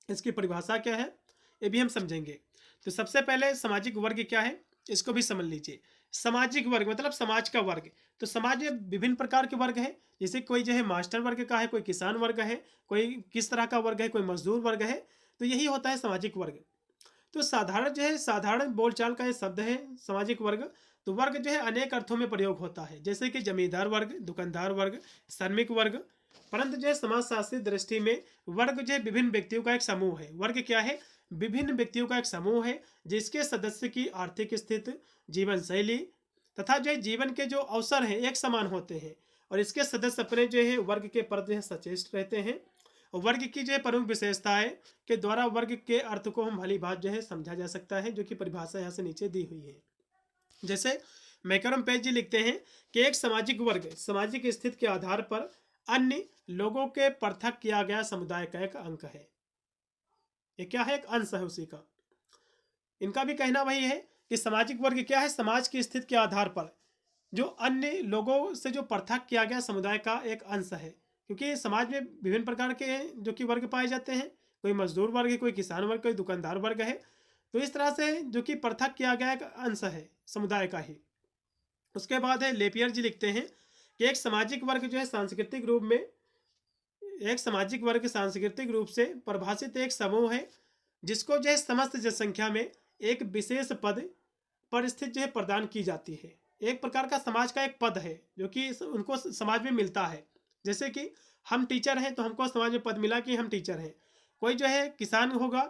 इसकी परिभाषा क्या है, ये भी हम समझेंगे। तो सबसे पहले सामाजिक वर्ग क्या है इसको भी समझ लीजिए। सामाजिक वर्ग मतलब समाज का वर्ग। तो समाज में विभिन्न प्रकार के वर्ग है, जैसे कोई जो है मास्टर वर्ग का है, कोई किसान वर्ग है, कोई किस तरह का वर्ग है, कोई मजदूर वर्ग है। तो यही होता है सामाजिक वर्ग। तो साधारण जो है, साधारण बोलचाल का ये शब्द है सामाजिक वर्ग। तो वर्ग जो है अनेक अर्थों में प्रयोग होता है, जैसे कि जमींदार वर्ग, दुकानदार वर्ग, श्रमिक वर्ग। परंतु जो है समाजशास्त्री दृष्टि में वर्ग जो है विभिन्न व्यक्तियों का एक समूह है। वर्ग क्या है? विभिन्न व्यक्तियों का एक समूह है जिसके सदस्य की आर्थिक स्थिति, जीवन शैली तथा जो जीवन के जो अवसर हैं एक समान होते हैं, और इसके सदस्य अपने जो है वर्ग के प्रति सचेत रहते हैं। और वर्ग की जो प्रमुख विशेषताएं के द्वारा वर्ग के अर्थ को हम भली बात जो है समझा जा सकता है, जो कि परिभाषा यहाँ से नीचे दी हुई है। जैसे मैकरम पेज जी लिखते हैं कि एक सामाजिक वर्ग सामाजिक स्थिति के आधार पर अन्य लोगों के पृथक किया गया समुदाय का एक अंग है। ये क्या है? एक अंश है उसी का। इनका भी कहना वही है कि सामाजिक वर्ग क्या है? समाज की स्थिति के आधार पर जो अन्य लोगों से जो पृथक किया गया समुदाय का एक अंश है। क्योंकि समाज में विभिन्न प्रकार के जो कि वर्ग पाए जाते हैं, कोई मजदूर वर्ग है, कोई किसान वर्ग, कोई दुकानदार वर्ग है। तो इस तरह से जो कि पृथक किया गया एक अंश है समुदाय का ही। उसके बाद है लेपियर जी लिखते हैं कि एक सामाजिक वर्ग जो है सांस्कृतिक रूप में, एक सामाजिक वर्ग सांस्कृतिक रूप से परिभाषित एक समूह है जिसको जो है समस्त जनसंख्या में एक विशेष पद पर स्थित जो है प्रदान की जाती है। एक प्रकार का समाज का एक पद है जो कि उनको समाज में मिलता है। जैसे कि हम टीचर हैं तो हमको समाज में पद मिला कि हम टीचर हैं। कोई जो है किसान होगा,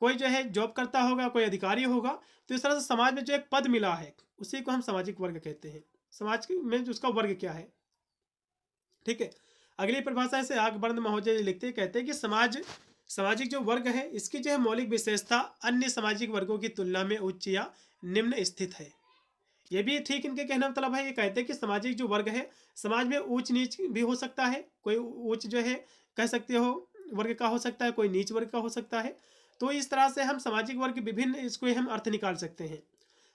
कोई जो है जॉब करता होगा, कोई अधिकारी होगा। तो इस तरह से समाज में जो एक पद मिला है उसी को हम सामाजिक वर्ग कहते हैं। समाज में उसका वर्ग क्या है? ठीक है। अगली परिभाषा से आगबर्द महोदय लिखते कहते हैं कि सामाजिक जो वर्ग है इसकी जो है मौलिक विशेषता अन्य सामाजिक वर्गों की तुलना में उच्च या निम्न स्थित है। ये भी ठीक इनके कहना मतलब है। ये कहते हैं कि सामाजिक जो वर्ग है समाज में ऊंच नीच भी हो सकता है। कोई ऊंच जो है कह सकते हो वर्ग का हो सकता है, कोई नीच वर्ग का हो सकता है। तो इस तरह से हम सामाजिक वर्ग विभिन्न इसको हम अर्थ निकाल सकते हैं।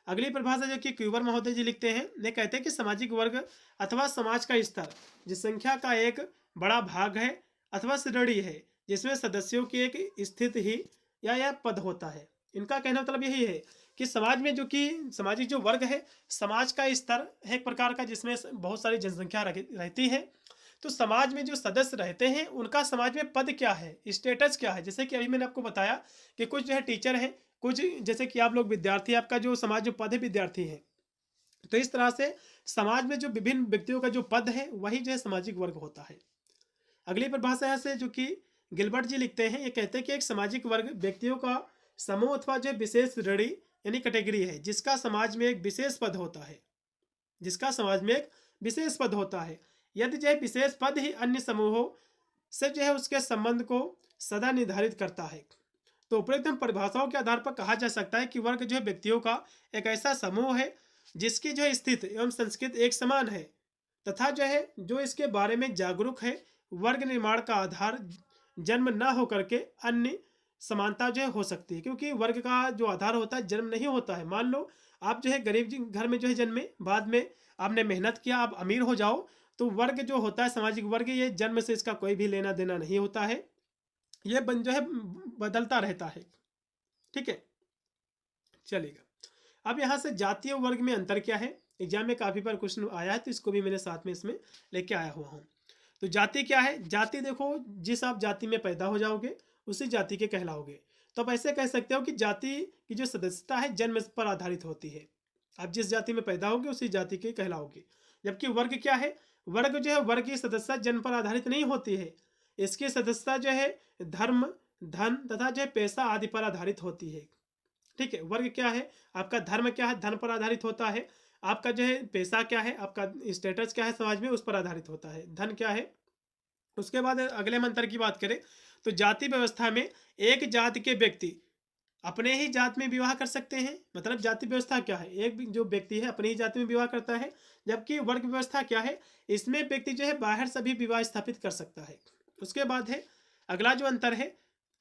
अगली परिभाषा जो कि क्यूबर महोदय जी लिखते हैं, ये कहते हैं कि सामाजिक वर्ग अथवा समाज का स्तर जिस संख्या का एक बड़ा भाग है अथवा श्रेणी है जिसमें सदस्यों की एक स्थिति ही या पद होता है। इनका कहना मतलब यही है कि समाज में जो कि सामाजिक जो वर्ग है समाज का स्तर है एक प्रकार का जिसमें बहुत सारी जनसंख्या रहती है। तो समाज में जो सदस्य रहते हैं उनका समाज में पद क्या है, स्टेटस क्या है। जैसे कि अभी मैंने आपको बताया कि कुछ जो है टीचर हैं, कुछ जैसे कि आप लोग विद्यार्थी, आपका जो समाज जो पद है विद्यार्थी है। तो इस तरह से समाज में जो विभिन्न व्यक्तियों का जो पद है वही जो है सामाजिक वर्ग होता है। अगली परिभाषा से जो कि गिलबर्ट जी लिखते हैं, ये कहते हैं कि एक सामाजिक वर्ग व्यक्तियों का समूह अथवा जो विशेष श्रेणी यानी कैटेगरी है जिसका समाज में एक विशेष पद होता है, जिसका समाज में एक विशेष पद होता है। यदि जो है विशेष पद ही अन्य समूहों से जो है उसके संबंध को सदा निर्धारित करता है, तो उपरोक्त परिभाषाओं के आधार पर कहा जा सकता है कि वर्ग जो है व्यक्तियों का एक ऐसा समूह है जिसकी जो है स्थिति एवं संस्कृति एक समान है तथा जो है जो इसके बारे में जागरूक है। वर्ग निर्माण का आधार जन्म ना हो करके अन्य समानता जो है हो सकती है, क्योंकि वर्ग का जो आधार होता है जन्म नहीं होता है। मान लो आप जो है गरीब घर में जो है जन्मे, बाद में आपने मेहनत किया, आप अमीर हो जाओ, तो वर्ग जो होता है सामाजिक वर्ग, ये जन्म से इसका कोई भी लेना देना नहीं होता है, ये जो है बदलता रहता है। ठीक है, चलेगा। अब यहाँ से जातीय वर्ग में अंतर क्या है, एग्जाम में काफ़ी बार क्वेश्चन आया है, तो इसको भी मैंने साथ में इसमें लेके आया हुआ हूँ। तो जाति क्या है? जाति देखो, जिस आप जाति में पैदा हो जाओगे उसी जाति के कहलाओगे। तो आप ऐसे कह सकते हो कि जाति की जो सदस्यता है जन्म पर आधारित होती है, आप जिस जाति में पैदा होगे उसी जाति के कहलाओगे। जबकि वर्ग क्या है? वर्ग जो है, वर्ग की सदस्यता जन्म पर आधारित नहीं होती है, इसकी सदस्यता जो है धर्म, धन तथा जो है पैसा आदि पर आधारित होती है। ठीक है, वर्ग क्या है? आपका धर्म क्या है? धन पर आधारित होता है। आपका जो है पैसा क्या है? आपका स्टेटस क्या है समाज में, उस पर आधारित होता है। धन क्या है? उसके बाद अगले मंत्र की बात करें तो जाति व्यवस्था में एक जाति के व्यक्ति अपने ही जात में विवाह कर सकते हैं। मतलब जाति व्यवस्था क्या है? एक जो व्यक्ति है अपनी ही जाति में विवाह करता है। जबकि वर्ग व्यवस्था क्या है? इसमें व्यक्ति जो है बाहर से भी विवाह स्थापित कर सकता है। उसके बाद है अगला जो अंतर है,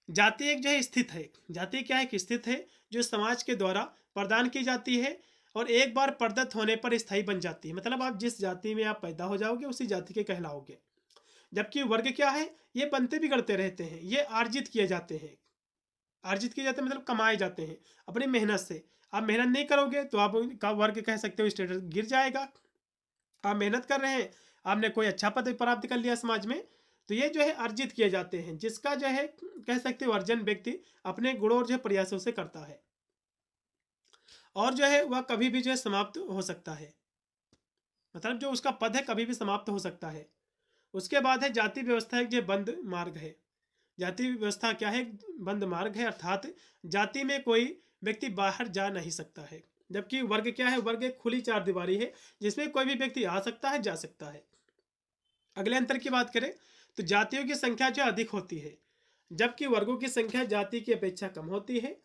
जाति एक जो है स्थित है। जाति क्या है? कि स्थित है, जो समाज के द्वारा प्रदान की जाती है और एक बार प्रदत्त होने पर स्थायी बन जाती है। मतलब आप जिस जाति में आप पैदा हो जाओगे उसी जाति के कहलाओगे। जबकि वर्ग क्या है? ये बनते बिगड़ते रहते हैं, ये अर्जित किए जाते हैं। अर्जित किए जाते हैं मतलब कमाए जाते हैं अपनी मेहनत से। आप मेहनत नहीं करोगे तो आप का वर्ग कह सकते हो स्टेटस गिर जाएगा। आप मेहनत कर रहे हैं, आपने कोई अच्छा पद प्राप्त कर लिया समाज में, तो ये जो है अर्जित किए जाते हैं, जिसका जो है कह सकते हो अर्जन व्यक्ति अपने गुणों और जो प्रयासों से करता है, और जो है वह कभी भी जो है समाप्त हो सकता है। मतलब जो उसका पद है कभी भी समाप्त हो सकता है। उसके बाद है जाति व्यवस्था एक जो बंद मार्ग है। जाति व्यवस्था क्या है? बंद मार्ग है, अर्थात जाति में कोई व्यक्ति बाहर जा नहीं सकता है। जबकि वर्ग क्या है? वर्ग एक खुली चार दीवारी है जिसमें कोई भी व्यक्ति आ सकता है, जा सकता है। अगले अंतर की बात करें तो जातियों की संख्या जो अधिक होती है, जबकि वर्गों की संख्या जाति की अपेक्षा कम होती है।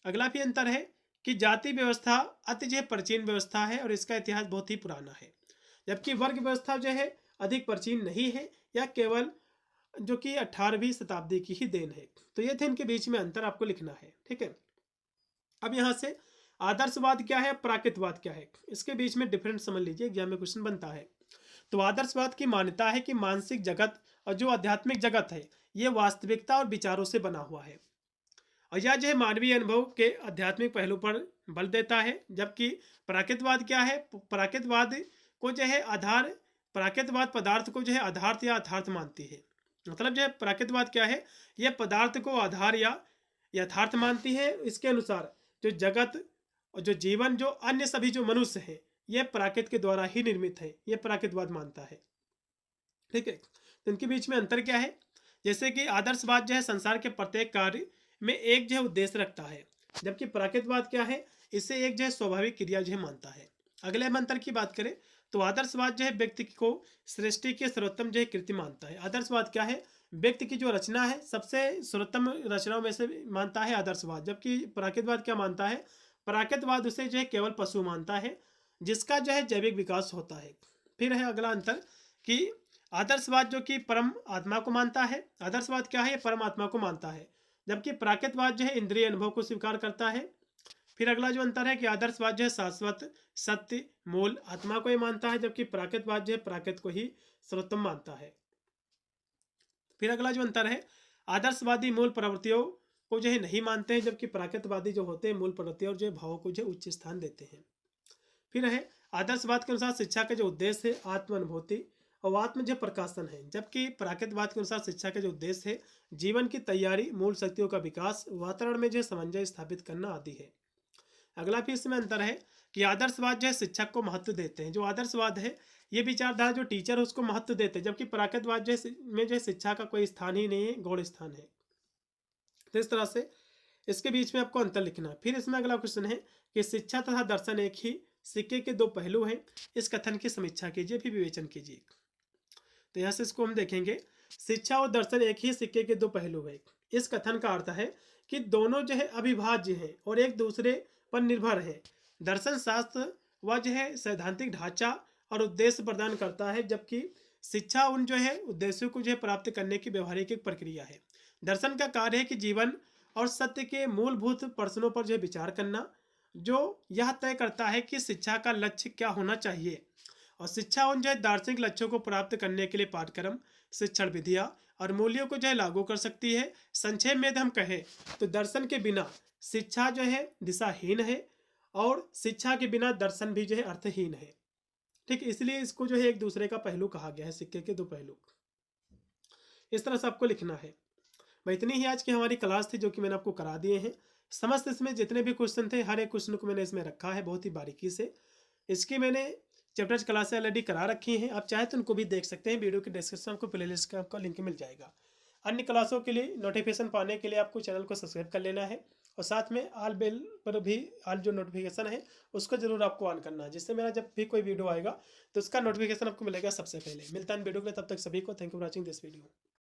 अगला भी अंतर है कि जाति व्यवस्था अति जो प्राचीन व्यवस्था है और इसका इतिहास बहुत ही पुराना है, जबकि वर्ग व्यवस्था जो है अधिक प्राचीन नहीं है, या केवल जो कि 18वीं शताब्दी की ही देन है। तो ये थे इनके बीच में अंतर, आपको लिखना है। ठीक है, अब यहाँ से आदर्शवाद क्या है, प्राकृतवाद क्या है, इसके बीच में डिफरेंस समझ लीजिए, एग्जाम में क्वेश्चन बनता है। तो आदर्शवाद की मान्यता है कि मानसिक जगत और जो आध्यात्मिक जगत है ये वास्तविकता और विचारों से बना हुआ है, और यह जो है मानवीय अनुभव के आध्यात्मिक पहलू पर बल देता है। जबकि प्राकृतवाद क्या है? प्राकृतवाद को जो है प्राकृतवाद पदार्थ को जो है आधार या यथार्थ मानती है। मतलब जो है प्राकृतवाद क्या है? यह पदार्थ को आधार या यथार्थ मानती है। इसके अनुसार जो जगत और जो जीवन, जो अन्य सभी जो मनुष्य है, यह प्राकृत के द्वारा ही निर्मित है, यह प्राकृतवाद मानता है। ठीक है, तो इनके बीच में अंतर क्या है? जैसे कि आदर्शवाद जो है संसार के प्रत्येक कार्य में एक जो है उद्देश्य रखता है, जबकि प्राकृतवाद क्या है? इससे एक जो है स्वाभाविक क्रिया जो है मानता है। अगले मंत्र की बात करें तो आदर्शवाद जो है व्यक्ति को सृष्टि के सर्वोत्तम जो है कृति मानता है। आदर्शवाद क्या है? व्यक्ति की जो रचना है सबसे सर्वोत्तम रचनाओं में से मानता है आदर्शवाद। जबकि प्राकृतवाद क्या मानता है? प्राकृतवाद उसे जो है केवल पशु मानता है, जिसका जो है जैविक विकास होता है। फिर है अगला अंतर कि आदर्शवाद जो कि परम आत्मा को मानता है। आदर्शवाद क्या है? परम आत्मा को मानता है, जबकि प्राकृतवाद जो है इंद्रिय अनुभव को स्वीकार करता है। फिर अगला जो अंतर है कि आदर्शवाद जो है शाश्वत सत्य मूल आत्मा को ही मानता है, जबकि प्राकृतवाद जो है प्राकृत को ही सर्वोत्तम मानता है। फिर अगला जो अंतर है, आदर्शवादी मूल प्रवृत्तियों को जो है नहीं मानते हैं, जबकि प्राकृतवादी जो होते हैं मूल प्रवृत्तियों और जो भावों को जो उच्च स्थान देते हैं। फिर है आदर्शवाद के अनुसार शिक्षा का जो उद्देश्य है आत्म अनुभूति और आत्म जो प्रकाशन है, जबकि प्राकृतवाद के अनुसार शिक्षा का जो उद्देश्य है जीवन की तैयारी, मूल शक्तियों का विकास, वातावरण में जो समन्वय स्थापित करना आदि है। अगला भी इसमें अंतर है कि आदर्शवाद जो है शिक्षक को महत्व देते हैं। जो आदर्शवाद है ये विचारधारा जो टीचर है उसको महत्व देते हैं, जबकि प्राकृतवाद जो है में जो है शिक्षा का कोई स्थान ही नहीं है, गौण स्थान है। तो इस तरह से इसके बीच में आपको अंतर लिखना है। फिर इसमें अगला क्वेश्चन है कि शिक्षा तथा दर्शन एक ही सिक्के के दो पहलू हैं, इस कथन की समीक्षा कीजिए फिर विवेचन कीजिए। तो यहाँ से इसको हम देखेंगे, शिक्षा और दर्शन एक ही सिक्के के दो पहलू हैं। इस कथन का अर्थ है कि दोनों जो है अविभाज्य हैं और एक दूसरे पर निर्भर है। दर्शन शास्त्र वह जो है सैद्धांतिक ढांचा और उद्देश्य प्रदान करता है, जबकि शिक्षा उन जो है उद्देश्यों को जो है प्राप्त करने की व्यवहारिक एक प्रक्रिया है। दर्शन का कार्य है कि जीवन और सत्य के मूलभूत प्रश्नों पर जो है विचार करना, जो यह तय करता है कि शिक्षा का लक्ष्य क्या होना चाहिए। और शिक्षा उन जो है दार्शनिक लक्ष्यों को प्राप्त करने के लिए पाठ्यक्रम, शिक्षण विधियाँ और मूल्यों को जो है लागू कर सकती है। संक्षेप में हम कहें तो दर्शन के बिना शिक्षा जो है दिशाहीन है और शिक्षा के बिना दर्शन भी जो है अर्थहीन है। ठीक, इसलिए इसको जो है एक दूसरे का पहलू कहा गया है, सिक्के के दो पहलू। इस तरह से आपको लिखना है। मैं इतनी ही आज की हमारी क्लास थी जो कि मैंने आपको करा दिए हैं। समस्त इसमें जितने भी क्वेश्चन थे हर एक क्वेश्चन को मैंने इसमें रखा है बहुत ही बारीकी से। इसकी मैंने चैप्टर्स क्लासें ऑलरेडी करा रखी हैं, आप चाहे तो उनको भी देख सकते हैं। वीडियो के डिस्क्रिप्शन में आपको प्लेलिस्ट का आपका लिंक मिल जाएगा। अन्य क्लासों के लिए नोटिफिकेशन पाने के लिए आपको चैनल को सब्सक्राइब कर लेना है और साथ में ऑल बेल पर भी ऑल जो नोटिफिकेशन है उसको जरूर आपको ऑन करना है, जिससे मेरा जब भी कोई वीडियो आएगा तो उसका नोटिफिकेशन आपको मिलेगा सबसे पहले। मिलता है वीडियो के लिए, तब तक सभी को thank you for watching this video.